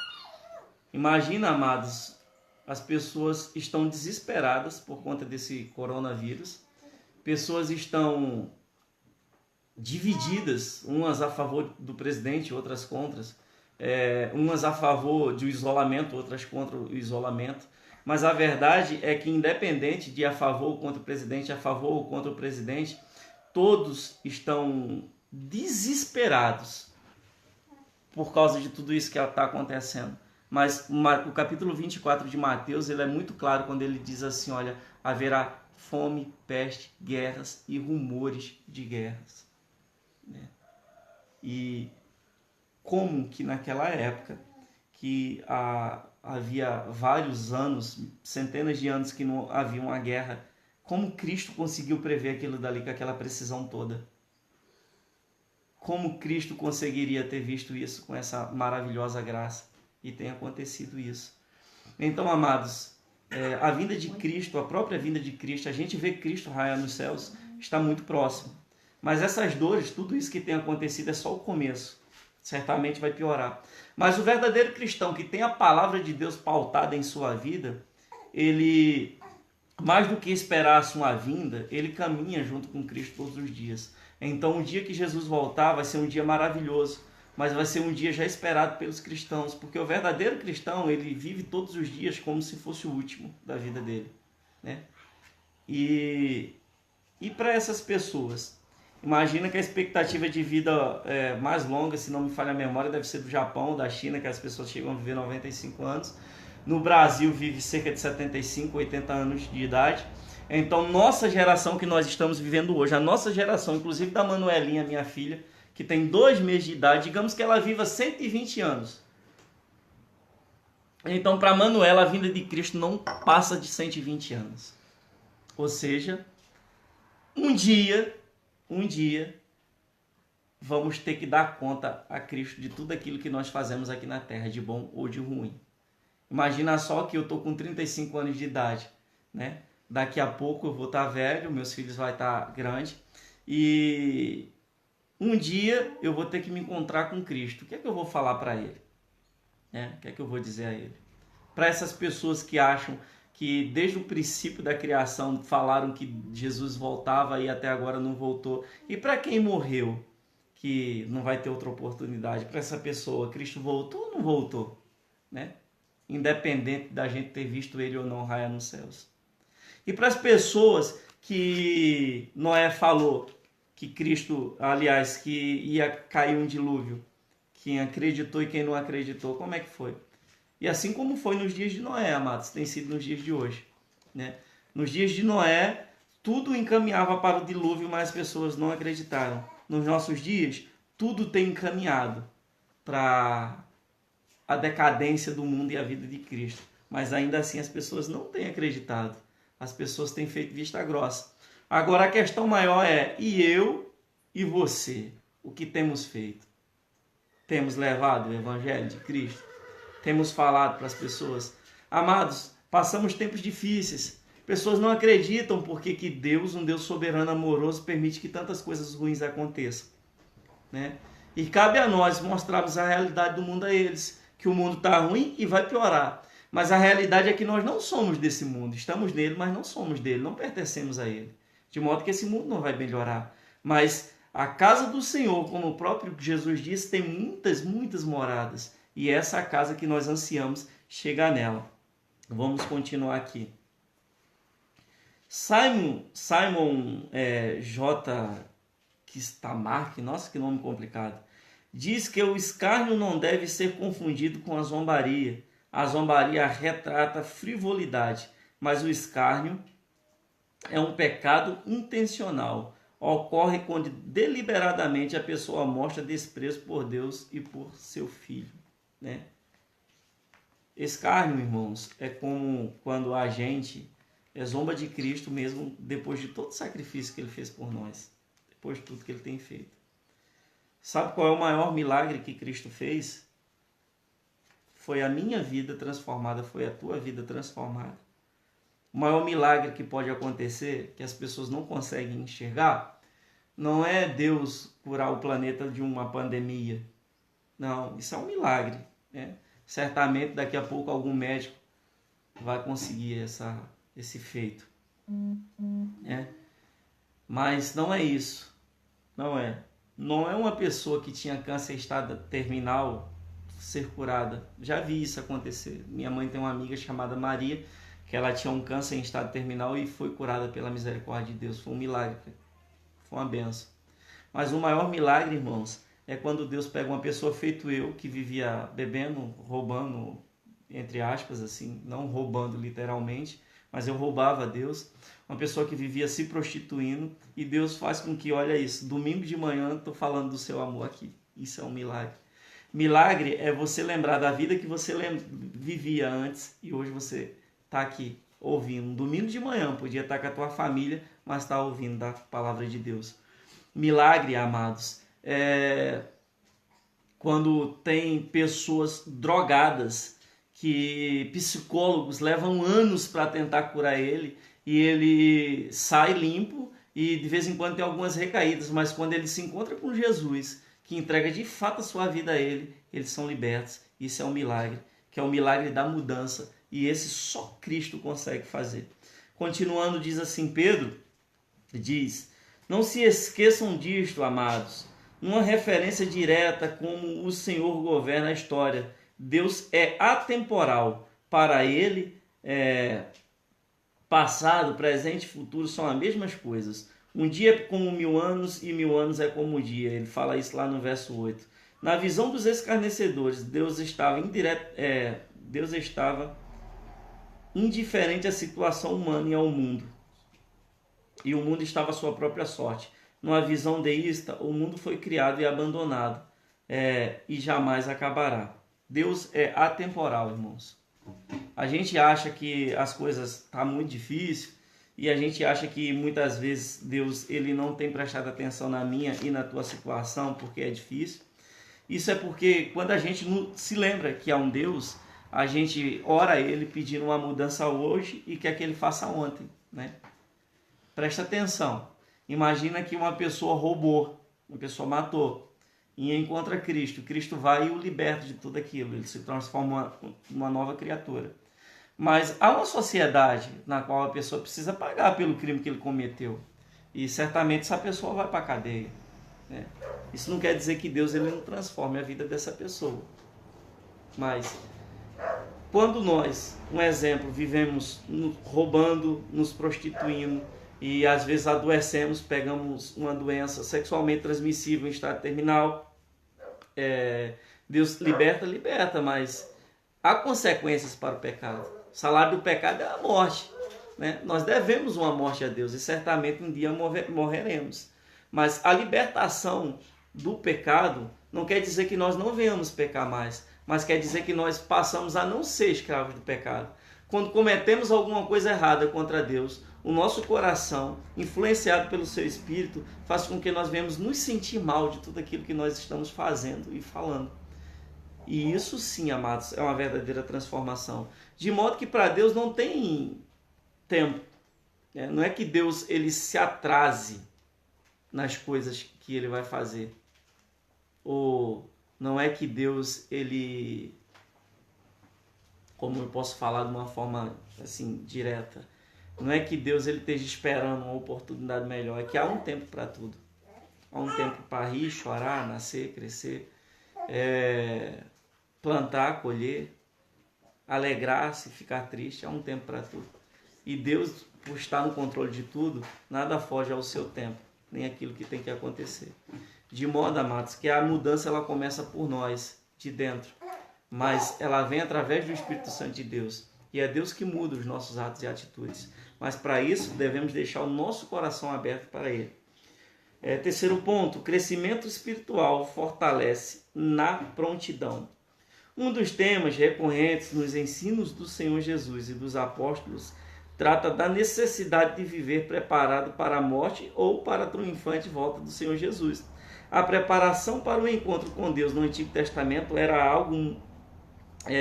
Imagina, amados, as pessoas estão desesperadas por conta desse coronavírus. Pessoas estão divididas, umas a favor do presidente, outras contra. Umas a favor do isolamento, outras contra o isolamento. Mas a verdade é que, independente de a favor ou contra o presidente, a favor ou contra o presidente, todos estão desesperados por causa de tudo isso que está acontecendo. Mas o capítulo 24 de Mateus ele é muito claro quando ele diz assim: olha, haverá fome, peste, guerras e rumores de guerras. Né? E como que naquela época, que havia vários anos, centenas de anos que não havia uma guerra, como Cristo conseguiu prever aquilo dali com aquela precisão toda? Como Cristo conseguiria ter visto isso com essa maravilhosa graça? E tem acontecido isso. Então, amados, a vinda de Cristo, a própria vinda de Cristo, a gente vê Cristo raiar nos céus, está muito próximo. Mas essas dores, tudo isso que tem acontecido é só o começo. Certamente vai piorar. Mas o verdadeiro cristão que tem a palavra de Deus pautada em sua vida, ele, mais do que esperar a sua vinda, ele caminha junto com Cristo todos os dias. Então, o dia que Jesus voltar vai ser um dia maravilhoso, mas vai ser um dia já esperado pelos cristãos, porque o verdadeiro cristão, ele vive todos os dias como se fosse o último da vida dele, né? E para essas pessoas Imagina que a expectativa de vida mais longa, se não me falha a memória, deve ser do Japão, da China, que as pessoas chegam a viver 95 anos. No Brasil vive cerca de 75, 80 anos de idade. Então, nossa geração que nós estamos vivendo hoje, a nossa geração, inclusive da Manuelinha, minha filha, que tem 2 meses de idade, digamos que ela viva 120 anos. Então, para Manuela, a vinda de Cristo não passa de 120 anos. Ou seja, um dia, vamos ter que dar conta a Cristo de tudo aquilo que nós fazemos aqui na Terra, de bom ou de ruim. Imagina só que eu estou com 35 anos de idade, né? Daqui a pouco eu vou estar velho, meus filhos vão estar grandes, e um dia eu vou ter que me encontrar com Cristo. O que é que eu vou falar para ele? O que é que eu vou dizer a ele? Para essas pessoas que acham que desde o princípio da criação falaram que Jesus voltava e até agora não voltou. E para quem morreu, que não vai ter outra oportunidade, para essa pessoa, Cristo voltou ou não voltou? Né? Independente da gente ter visto ele ou não raiar nos céus. E para as pessoas que Noé falou que Cristo, aliás, que ia cair um dilúvio, quem acreditou e quem não acreditou, como é que foi? E assim como foi nos dias de Noé, amados, tem sido nos dias de hoje. Né? Nos dias de Noé, tudo encaminhava para o dilúvio, mas as pessoas não acreditaram. Nos nossos dias, tudo tem encaminhado para a decadência do mundo e a vida de Cristo. Mas ainda assim as pessoas não têm acreditado. As pessoas têm feito vista grossa. Agora a questão maior é, e eu e você? O que temos feito? Temos levado o Evangelho de Cristo? Temos falado para as pessoas? Amados, passamos tempos difíceis. Pessoas não acreditam porque que Deus, um Deus soberano, amoroso, permite que tantas coisas ruins aconteçam. Né? E cabe a nós mostrarmos a realidade do mundo a eles. Que o mundo está ruim e vai piorar. Mas a realidade é que nós não somos desse mundo. Estamos nele, mas não somos dele. Não pertencemos a ele. De modo que esse mundo não vai melhorar. Mas a casa do Senhor, como o próprio Jesus disse, tem muitas moradas. E essa é a casa que nós ansiamos chegar nela. Vamos continuar aqui. Simon J. Kistamar, nossa, que nome complicado, diz que o escárnio não deve ser confundido com a zombaria. A zombaria retrata a frivolidade, mas o escárnio é um pecado intencional. Ocorre quando deliberadamente a pessoa mostra desprezo por Deus e por seu filho. Né? Escárnio, irmãos, é como quando a gente zomba de Cristo mesmo depois de todo o sacrifício que ele fez por nós, depois de tudo que ele tem feito. Sabe qual é o maior milagre que Cristo fez? Foi a minha vida transformada, foi a tua vida transformada. O maior milagre que pode acontecer, que as pessoas não conseguem enxergar, não é Deus curar o planeta de uma pandemia. Não, isso é um milagre. Né? Certamente daqui a pouco algum médico vai conseguir esse feito. Né? Mas não é isso. Não é. Não é uma pessoa que tinha câncer em estado terminal ser curada. Já vi isso acontecer. Minha mãe tem uma amiga chamada Maria, que ela tinha um câncer em estado terminal e foi curada pela misericórdia de Deus. Foi um milagre. Foi uma benção. Mas o maior milagre, irmãos, é quando Deus pega uma pessoa feito eu, que vivia bebendo, roubando, entre aspas, assim, não roubando literalmente, mas eu roubava a Deus. Uma pessoa que vivia se prostituindo, e Deus faz com que, olha isso, domingo de manhã estou falando do seu amor aqui. Isso é um milagre. Milagre é você lembrar da vida que você vivia antes e hoje você está aqui ouvindo. Um domingo de manhã, podia estar com a tua família, mas está ouvindo da palavra de Deus. Milagre, amados, é quando tem pessoas drogadas que psicólogos levam anos para tentar curar ele e ele sai limpo e de vez em quando tem algumas recaídas, mas quando ele se encontra com Jesus, que entrega de fato a sua vida a ele, eles são libertos. Isso é um milagre, que é o milagre da mudança, e esse só Cristo consegue fazer. Continuando, diz assim Pedro, diz: não se esqueçam disto, amados, uma referência direta como o Senhor governa a história. Deus é atemporal. Para ele, passado, presente e futuro são as mesmas coisas. Um dia é como 1000 anos e 1000 anos é como um dia. Ele fala isso lá no verso 8. Na visão dos escarnecedores, Deus estava indiferente à situação humana e ao mundo. E o mundo estava à sua própria sorte. Numa visão deísta, o mundo foi criado e abandonado, e jamais acabará. Deus é atemporal, irmãos. A gente acha que as coisas estão muito difíceis e a gente acha que muitas vezes Deus ele não tem prestado atenção na minha e na tua situação porque é difícil. Isso é porque quando a gente se lembra que há um Deus, a gente ora a Ele pedindo uma mudança hoje e quer que Ele faça ontem, né? Presta atenção. Imagina que uma pessoa roubou, uma pessoa matou e encontra Cristo. Cristo vai e o liberta de tudo aquilo. Ele se transforma uma nova criatura. Mas há uma sociedade na qual a pessoa precisa pagar pelo crime que ele cometeu. E certamente essa pessoa vai para a cadeia, né? Isso não quer dizer que Deus ele não transforme a vida dessa pessoa. Mas quando nós, um exemplo, vivemos roubando, nos prostituindo e às vezes adoecemos, pegamos uma doença sexualmente transmissível em estado terminal, Deus liberta, mas há consequências para o pecado. O salário do pecado é a morte, né? Nós devemos uma morte a Deus e certamente um dia morreremos. Mas a libertação do pecado não quer dizer que nós não venhamos pecar mais, mas quer dizer que nós passamos a não ser escravos do pecado. Quando cometemos alguma coisa errada contra Deus, o nosso coração, influenciado pelo seu Espírito, faz com que nós venhamos nos sentir mal de tudo aquilo que nós estamos fazendo e falando. E isso sim, amados, é uma verdadeira transformação. De modo que para Deus não tem tempo, né? Não é que Deus ele se atrase nas coisas que ele vai fazer. Ou não é que Deus, ele, como eu posso falar de uma forma assim direta, não é que Deus ele esteja esperando uma oportunidade melhor, é que há um tempo para tudo. Há um tempo para rir, chorar, nascer, crescer, plantar, colher, alegrar-se, ficar triste, há um tempo para tudo. E Deus, por estar no controle de tudo, nada foge ao seu tempo, nem aquilo que tem que acontecer. De modo, amados, que a mudança ela começa por nós, de dentro, mas ela vem através do Espírito Santo de Deus. E é Deus que muda os nossos atos e atitudes. Mas para isso devemos deixar o nosso coração aberto para Ele. Terceiro ponto, o crescimento espiritual fortalece na prontidão. Um dos temas recorrentes nos ensinos do Senhor Jesus e dos apóstolos trata da necessidade de viver preparado para a morte ou para a triunfante volta do Senhor Jesus. A preparação para o encontro com Deus no Antigo Testamento era algo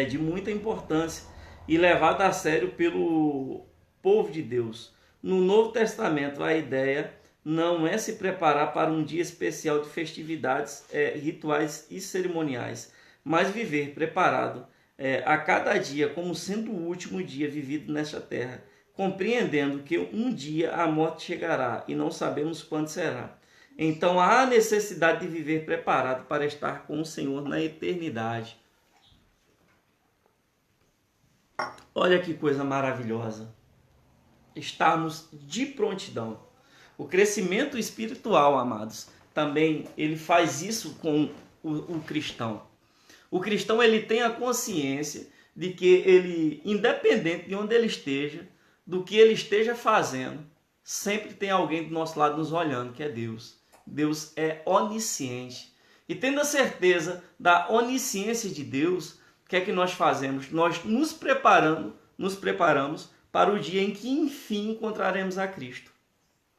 de muita importância e levado a sério pelo povo de Deus. No Novo Testamento, a ideia não é se preparar para um dia especial de festividades, rituais e cerimoniais, mas viver preparado a cada dia como sendo o último dia vivido nesta terra, compreendendo que um dia a morte chegará e não sabemos quando será. Então há necessidade de viver preparado para estar com o Senhor na eternidade. Olha que coisa maravilhosa. Estarmos de prontidão. O crescimento espiritual, amados, também ele faz isso com o cristão. O cristão ele tem a consciência de que ele, independente de onde ele esteja, do que ele esteja fazendo, sempre tem alguém do nosso lado nos olhando, que é Deus. Deus é onisciente. E tendo a certeza da onisciência de Deus, o que é que nós fazemos? Nós nos preparamos para o dia em que enfim encontraremos a Cristo,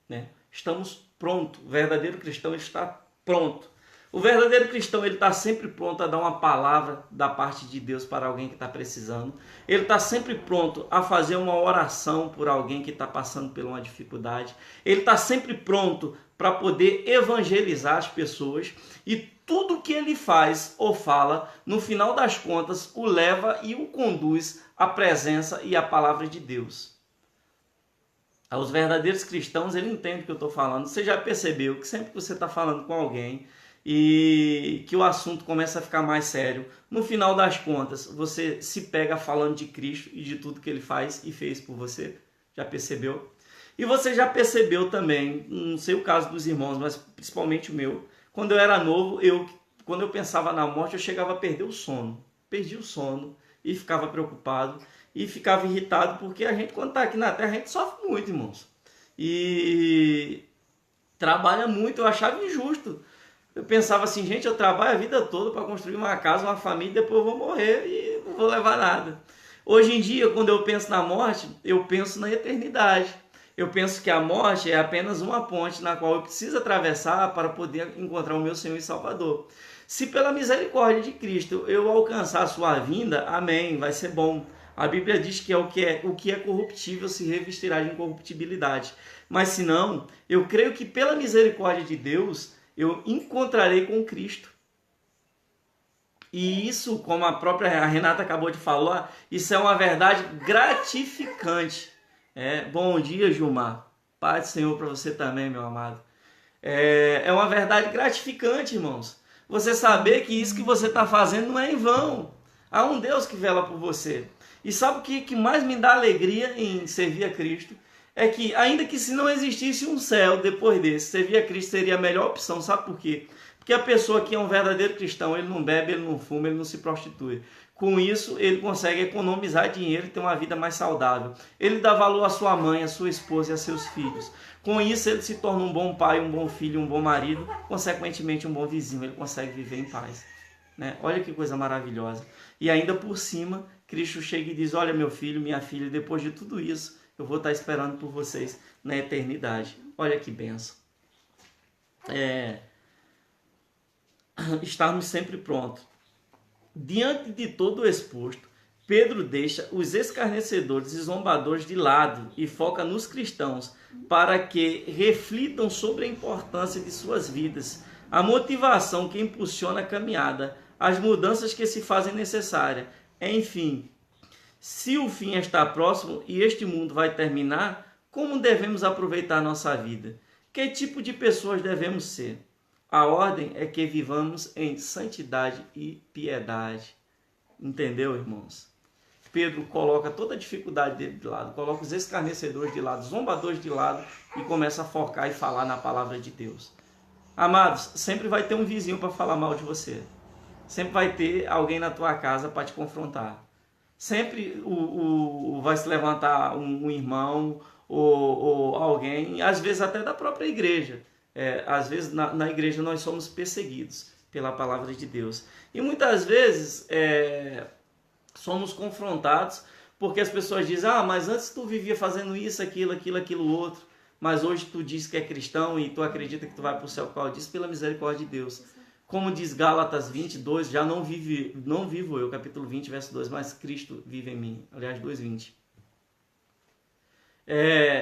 né? Estamos prontos. O verdadeiro cristão está pronto. O verdadeiro cristão ele está sempre pronto a dar uma palavra da parte de Deus para alguém que está precisando. Ele está sempre pronto a fazer uma oração por alguém que está passando por uma dificuldade. Ele está sempre pronto para poder evangelizar as pessoas. E tudo que ele faz ou fala, no final das contas, o leva e o conduz à presença e à palavra de Deus. Os verdadeiros cristãos, ele entende o que eu estou falando. Você já percebeu que sempre que você está falando com alguém e que o assunto começa a ficar mais sério, no final das contas, você se pega falando de Cristo e de tudo que ele faz e fez por você? Já percebeu? E você já percebeu também, não sei o caso dos irmãos, mas principalmente o meu, quando eu era novo, quando eu pensava na morte, eu chegava a perder o sono. Perdi o sono e ficava preocupado e ficava irritado, porque a gente, quando está aqui na Terra, a gente sofre muito, irmãos. E trabalha muito, eu achava injusto. Eu pensava assim, gente, eu trabalho a vida toda para construir uma casa, uma família, depois eu vou morrer e não vou levar nada. Hoje em dia, quando eu penso na morte, eu penso na eternidade. Eu penso que a morte é apenas uma ponte na qual eu preciso atravessar para poder encontrar o meu Senhor e Salvador. Se pela misericórdia de Cristo eu alcançar a sua vinda, amém, vai ser bom. A Bíblia diz que o que é corruptível se revestirá de incorruptibilidade. Mas se não, eu creio que pela misericórdia de Deus, eu encontrarei com Cristo. E isso, como a própria Renata acabou de falar, isso é uma verdade gratificante. Bom dia, Gilmar. Paz do Senhor para você também, meu amado. É uma verdade gratificante, irmãos. Você saber que isso que você está fazendo não é em vão. Há um Deus que vela por você. E sabe o que mais me dá alegria em servir a Cristo? É que, ainda que se não existisse um céu depois desse, servir a Cristo seria a melhor opção. Sabe por quê? Porque a pessoa que é um verdadeiro cristão, ele não bebe, ele não fuma, ele não se prostitui. Com isso, ele consegue economizar dinheiro e ter uma vida mais saudável. Ele dá valor à sua mãe, à sua esposa e a seus filhos. Com isso, ele se torna um bom pai, um bom filho, um bom marido, consequentemente um bom vizinho. Ele consegue viver em paz. Né? Olha que coisa maravilhosa. E ainda por cima, Cristo chega e diz, olha meu filho, minha filha, depois de tudo isso, eu vou estar esperando por vocês na eternidade. Olha que bênção. Estarmos sempre prontos. Diante de todo o exposto, Pedro deixa os escarnecedores e zombadores de lado e foca nos cristãos para que reflitam sobre a importância de suas vidas, a motivação que impulsiona a caminhada, as mudanças que se fazem necessárias. Enfim, se o fim está próximo e este mundo vai terminar, como devemos aproveitar a nossa vida? Que tipo de pessoas devemos ser? A ordem é que vivamos em santidade e piedade. Entendeu, irmãos? Pedro coloca toda a dificuldade dele de lado, coloca os escarnecedores de lado, zombadores de lado e começa a focar e falar na palavra de Deus. Amados, sempre vai ter um vizinho para falar mal de você. Sempre vai ter alguém na tua casa para te confrontar. Sempre vai se levantar um irmão ou alguém, às vezes até da própria igreja. Às vezes na igreja nós somos perseguidos pela palavra de Deus. E muitas vezes somos confrontados porque as pessoas dizem, mas antes tu vivia fazendo isso, aquilo outro, mas hoje tu diz que é cristão e tu acredita que tu vai para o céu por causa disso, pela misericórdia de Deus. Como diz Gálatas 22, já não vivo eu, capítulo 20, verso 2, mas Cristo vive em mim. Aliás, 2:20.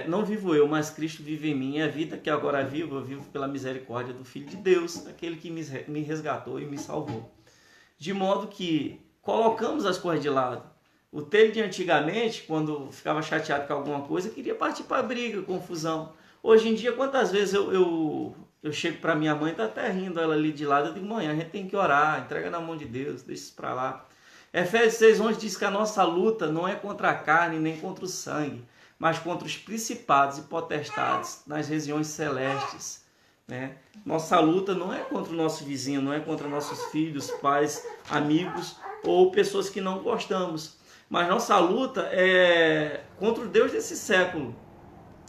Não vivo eu, mas Cristo vive em mim. E a vida que agora vivo, eu vivo pela misericórdia do Filho de Deus, aquele que me resgatou e me salvou. De modo que colocamos as coisas de lado. O Telho de antigamente, quando ficava chateado com alguma coisa, queria partir para briga, confusão. Hoje em dia, quantas vezes eu chego para minha mãe, tá até rindo ela ali de lado, eu digo, mãe, a gente tem que orar, entrega na mão de Deus, deixa isso para lá. Efésios 6:11 diz que a nossa luta não é contra a carne nem contra o sangue, mas contra os principados e potestades nas regiões celestes. Né? Nossa luta não é contra o nosso vizinho, não é contra nossos filhos, pais, amigos ou pessoas que não gostamos. Mas nossa luta é contra o Deus desse século,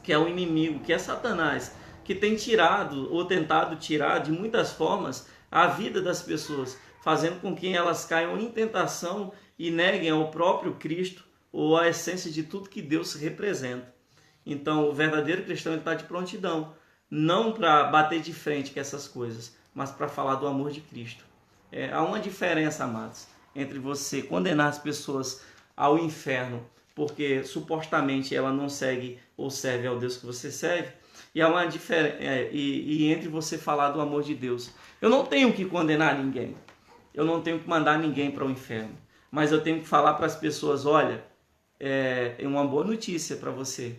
que é o inimigo, que é Satanás, que tem tirado ou tentado tirar de muitas formas a vida das pessoas, fazendo com que elas caiam em tentação e neguem ao próprio Cristo ou a essência de tudo que Deus representa. Então, o verdadeiro cristão está de prontidão, não para bater de frente com essas coisas, mas para falar do amor de Cristo. Há uma diferença, amados, entre você condenar as pessoas ao inferno porque supostamente ela não segue ou serve ao Deus que você serve, e há uma diferença entre você falar do amor de Deus. Eu não tenho que condenar ninguém, eu não tenho que mandar ninguém para o inferno, mas eu tenho que falar para as pessoas, olha, é uma boa notícia para você,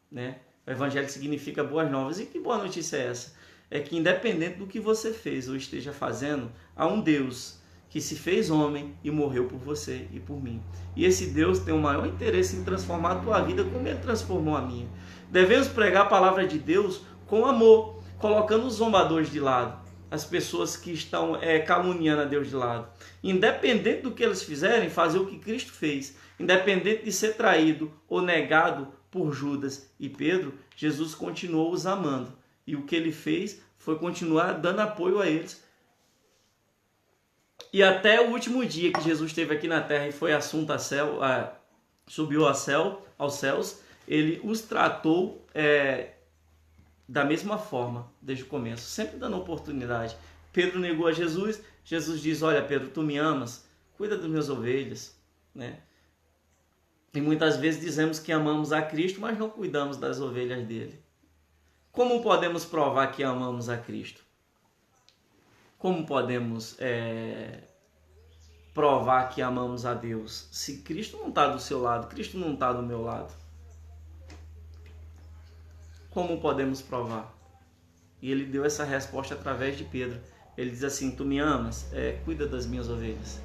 né? O evangelho significa boas novas. E que boa notícia é essa? É que independente do que você fez ou esteja fazendo, há um Deus que se fez homem e morreu por você e por mim. E esse Deus tem o maior interesse em transformar a tua vida como Ele transformou a minha. Devemos pregar a palavra de Deus com amor, colocando os zombadores de lado, as pessoas que estão caluniando a Deus de lado. Independente do que eles fizerem, fazer o que Cristo fez. Independente de ser traído ou negado por Judas e Pedro, Jesus continuou os amando. E o que ele fez foi continuar dando apoio a eles. E até o último dia que Jesus esteve aqui na terra e foi assunto a céu, subiu aos céus, ele os tratou da mesma forma, desde o começo, sempre dando oportunidade. Pedro negou a Jesus, Jesus diz, olha Pedro, tu me amas, cuida das minhas ovelhas, né? E muitas vezes dizemos que amamos a Cristo, mas não cuidamos das ovelhas dele. Como podemos provar que amamos a Cristo? Como podemos provar que amamos a Deus se Cristo não está do seu lado, Cristo não está do meu lado? Como podemos provar? E ele deu essa resposta através de Pedro. Ele diz assim, tu me amas? Cuida das minhas ovelhas.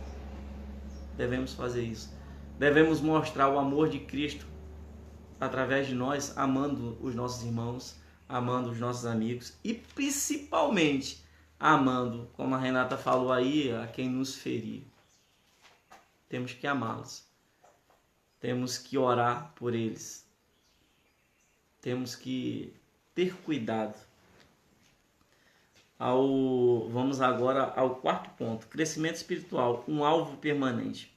Devemos fazer isso. Devemos mostrar o amor de Cristo através de nós, amando os nossos irmãos, amando os nossos amigos e principalmente amando, como a Renata falou aí, a quem nos ferir. Temos que amá-los. Temos que orar por eles. Temos que ter cuidado. Vamos agora ao quarto ponto. Crescimento espiritual, um alvo permanente.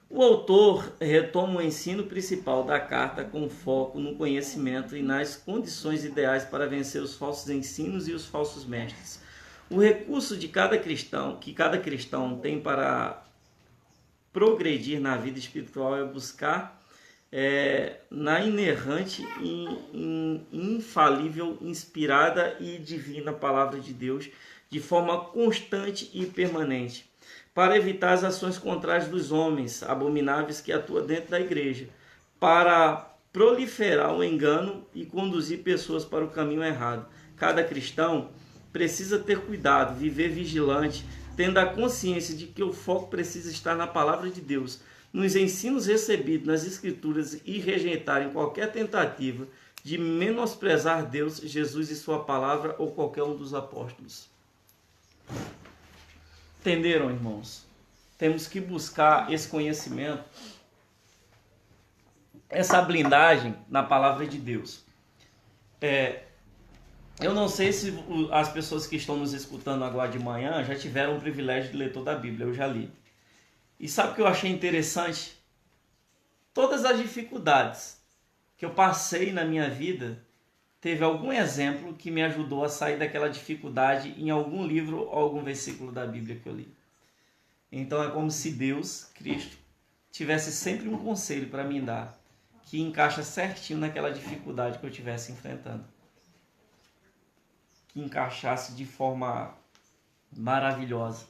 O autor retoma o ensino principal da carta com foco no conhecimento e nas condições ideais para vencer os falsos ensinos e os falsos mestres. O recurso que cada cristão tem para progredir na vida espiritual é buscar na inerrante, infalível, inspirada e divina palavra de Deus de forma constante e permanente, para evitar as ações contrárias dos homens abomináveis que atuam dentro da igreja, para proliferar o engano e conduzir pessoas para o caminho errado. Cada cristão precisa ter cuidado, viver vigilante, tendo a consciência de que o foco precisa estar na palavra de Deus, nos ensinos recebidos nas Escrituras e rejeitarem qualquer tentativa de menosprezar Deus, Jesus e sua palavra ou qualquer um dos apóstolos. Entenderam, irmãos? Temos que buscar esse conhecimento, essa blindagem na palavra de Deus. Eu não sei se as pessoas que estão nos escutando agora de manhã já tiveram o privilégio de ler toda a Bíblia, eu já li. E sabe o que eu achei interessante? Todas as dificuldades que eu passei na minha vida, teve algum exemplo que me ajudou a sair daquela dificuldade em algum livro ou algum versículo da Bíblia que eu li. Então é como se Deus, Cristo, tivesse sempre um conselho para me dar, que encaixa certinho naquela dificuldade que eu estivesse enfrentando. Que encaixasse de forma maravilhosa.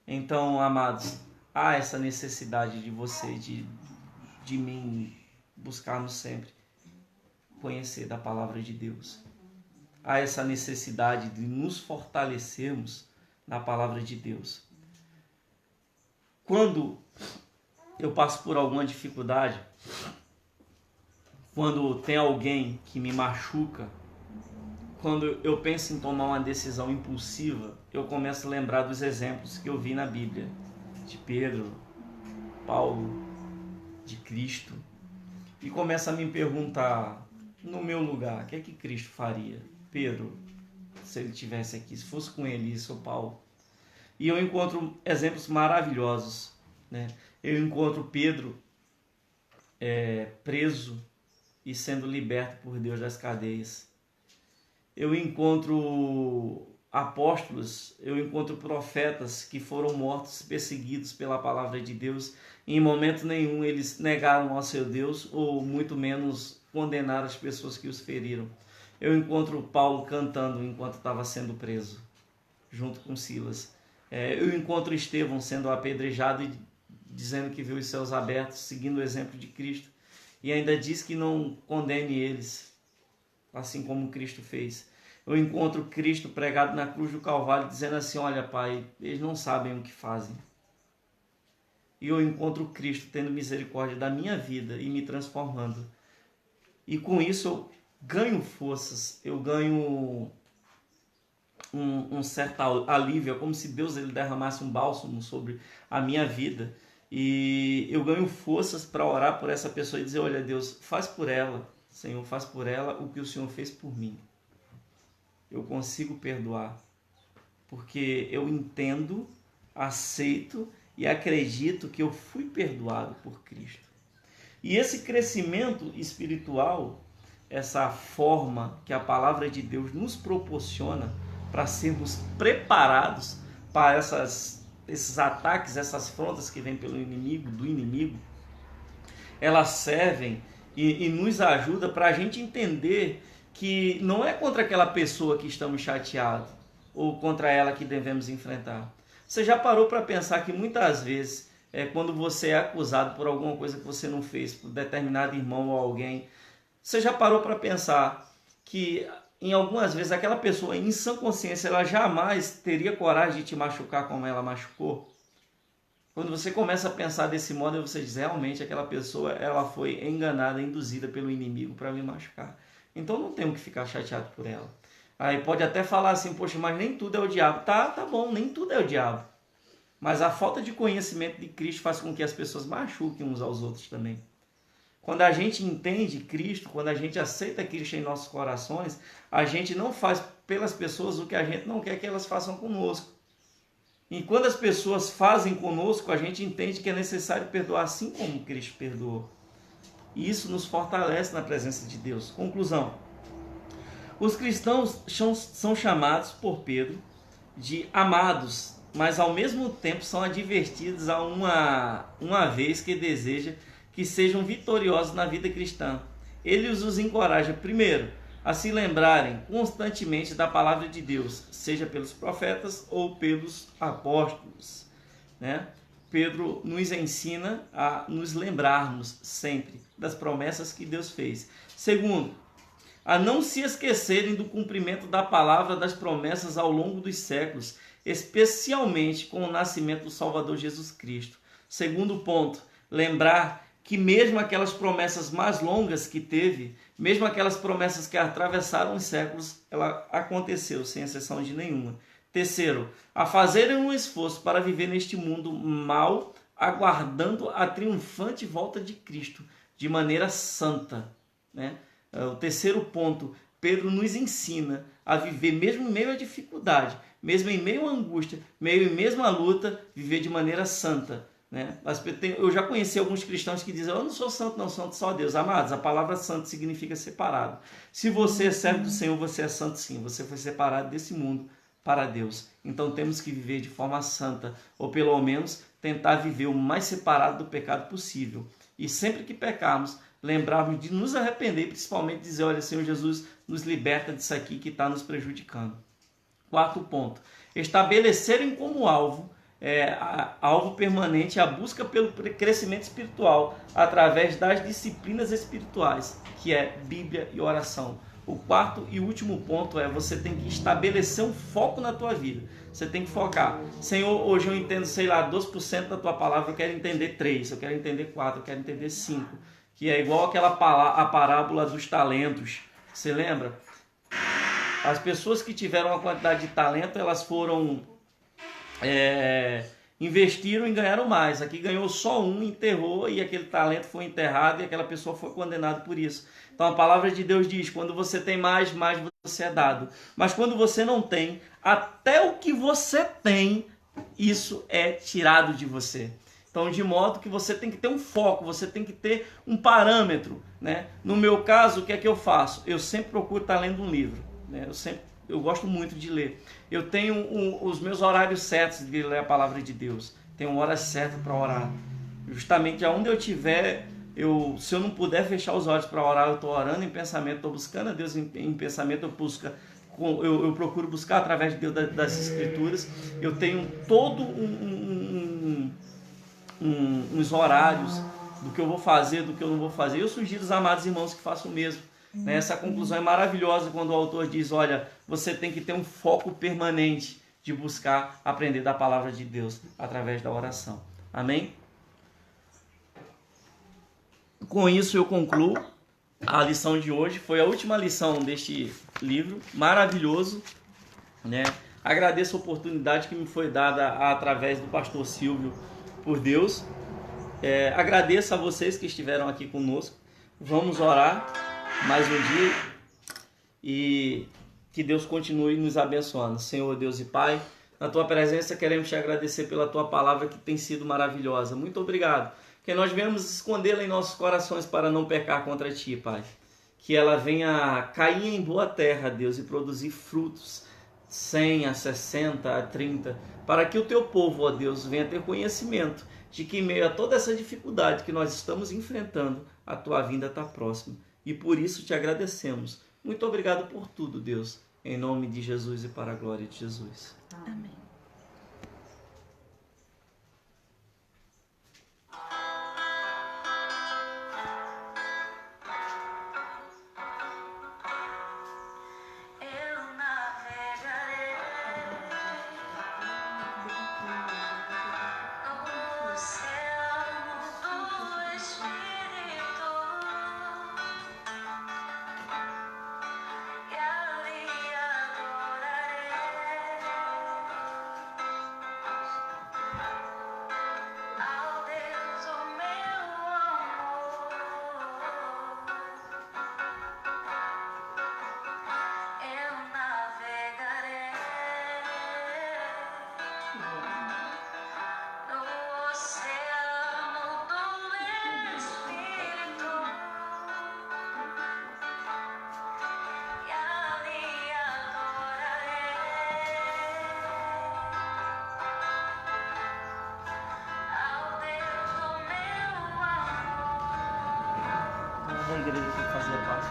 Então, amados, há essa necessidade de você, de mim, buscarmos sempre conhecer da palavra de Deus. Há essa necessidade de nos fortalecermos na palavra de Deus. Quando eu passo por alguma dificuldade, quando tem alguém que me machuca, quando eu penso em tomar uma decisão impulsiva, eu começo a lembrar dos exemplos que eu vi na Bíblia, de Pedro, Paulo, de Cristo, e começo a me perguntar, no meu lugar, o que é que Cristo faria? Pedro, se ele estivesse aqui, se fosse com ele, isso, Paulo. E eu encontro exemplos maravilhosos, né? Eu encontro Pedro preso e sendo liberto por Deus das cadeias. Eu encontro apóstolos, eu encontro profetas que foram mortos, perseguidos pela palavra de Deus. Em momento nenhum eles negaram ao seu Deus, ou muito menos condenaram as pessoas que os feriram. Eu encontro Paulo cantando enquanto estava sendo preso, junto com Silas. Eu encontro Estevão sendo apedrejado e dizendo que viu os céus abertos, seguindo o exemplo de Cristo. E ainda diz que não condene eles, assim como Cristo fez. Eu encontro Cristo pregado na cruz do Calvário dizendo assim, olha Pai, eles não sabem o que fazem. E eu encontro Cristo tendo misericórdia da minha vida e me transformando. E com isso eu ganho forças, eu ganho um certo alívio, é como se Deus ele derramasse um bálsamo sobre a minha vida. E eu ganho forças para orar por essa pessoa e dizer, olha Deus, faz por ela, Senhor, faz por ela o que o Senhor fez por mim. Eu consigo perdoar, porque eu entendo, aceito e acredito que eu fui perdoado por Cristo. E esse crescimento espiritual, essa forma que a palavra de Deus nos proporciona para sermos preparados para esses ataques, essas frontas que vêm pelo inimigo, do inimigo, elas servem e nos ajuda para a gente entender que não é contra aquela pessoa que estamos chateados ou contra ela que devemos enfrentar. Você já parou para pensar que muitas vezes, quando você é acusado por alguma coisa que você não fez, por determinado irmão ou alguém, você já parou para pensar que em algumas vezes aquela pessoa em sã consciência ela jamais teria coragem de te machucar como ela machucou? Quando você começa a pensar desse modo, você diz, realmente aquela pessoa ela foi enganada, induzida pelo inimigo para me machucar. Então não tenho que ficar chateado por ela. Aí pode até falar assim, poxa, mas nem tudo é o diabo. Tá bom, nem tudo é o diabo. Mas a falta de conhecimento de Cristo faz com que as pessoas machuquem uns aos outros também. Quando a gente entende Cristo, quando a gente aceita Cristo em nossos corações, a gente não faz pelas pessoas o que a gente não quer que elas façam conosco. E quando as pessoas fazem conosco, a gente entende que é necessário perdoar assim como Cristo perdoou. E isso nos fortalece na presença de Deus. Conclusão. Os cristãos são chamados por Pedro de amados, mas ao mesmo tempo são advertidos a uma vez que deseja que sejam vitoriosos na vida cristã. Ele os encoraja, primeiro, a se lembrarem constantemente da palavra de Deus, seja pelos profetas ou pelos apóstolos, né? Pedro nos ensina a nos lembrarmos sempre das promessas que Deus fez. Segundo, a não se esquecerem do cumprimento da palavra das promessas ao longo dos séculos, especialmente com o nascimento do Salvador Jesus Cristo. Segundo ponto, lembrar que mesmo aquelas promessas mais longas que teve, mesmo aquelas promessas que atravessaram os séculos, ela aconteceu sem exceção de nenhuma. Terceiro, a fazerem um esforço para viver neste mundo mal, aguardando a triunfante volta de Cristo, de maneira santa, né? O terceiro ponto, Pedro nos ensina a viver mesmo em meio à dificuldade, mesmo em meio à angústia, mesmo à luta, viver de maneira santa, né? Eu já conheci alguns cristãos que dizem, eu não sou santo, não, santo só Deus. Amados, a palavra santo significa separado. Se você é servo do Senhor, você é santo sim, você foi separado desse mundo para Deus. Então temos que viver de forma santa, ou pelo menos tentar viver o mais separado do pecado possível. E sempre que pecarmos, lembrarmos de nos arrepender, principalmente dizer, olha, Senhor Jesus, nos liberta disso aqui que está nos prejudicando. Quarto ponto, estabelecerem como alvo permanente a busca pelo crescimento espiritual através das disciplinas espirituais, que é Bíblia e oração. O quarto e último ponto é você tem que estabelecer um foco na tua vida. Você tem que focar. Senhor, hoje eu entendo, 12% da tua palavra, eu quero entender 3, eu quero entender 4, eu quero entender 5. Que é igual a parábola dos talentos. Você lembra? As pessoas que tiveram uma quantidade de talento, elas foram... investiram e ganharam mais. Aqui ganhou só um, enterrou e aquele talento foi enterrado e aquela pessoa foi condenada por isso. Então a palavra de Deus diz, quando você tem mais você é dado. Mas quando você não tem, até o que você tem, isso é tirado de você. Então, de modo que você tem que ter um foco, você tem que ter um parâmetro, né? No meu caso, o que é que eu faço? Eu sempre procuro estar lendo um livro, né? Eu gosto muito de ler. Eu tenho os meus horários certos de ler a palavra de Deus. Tenho horas certas para orar. Justamente aonde eu estiver, se eu não puder fechar os olhos para orar, eu estou orando em pensamento, estou buscando a Deus em pensamento, eu procuro buscar através de Deus das Escrituras. Eu tenho todo uns horários do que eu vou fazer, do que eu não vou fazer. Eu sugiro os amados irmãos que façam o mesmo. Né? Essa conclusão é maravilhosa quando o autor diz, olha, você tem que ter um foco permanente de buscar aprender da palavra de Deus através da oração. Amém? Com isso eu concluo a lição de hoje. Foi a última lição deste livro, maravilhoso, né? Agradeço a oportunidade que me foi dada através do pastor Silvio por Deus. Agradeço a vocês que estiveram aqui conosco. Vamos orar mais um dia e que Deus continue nos abençoando. Senhor Deus e Pai, na Tua presença queremos Te agradecer pela Tua palavra que tem sido maravilhosa. Muito obrigado. Que nós venhamos escondê-la em nossos corações para não pecar contra Ti, Pai. Que ela venha cair em boa terra, Deus, e produzir frutos 100, a 60, a 30, para que o Teu povo, ó Deus, venha ter conhecimento de que em meio a toda essa dificuldade que nós estamos enfrentando, a Tua vinda está próxima. E por isso Te agradecemos. Muito obrigado por tudo, Deus. Em nome de Jesus e para a glória de Jesus. Amém. A igreja que fazia parte.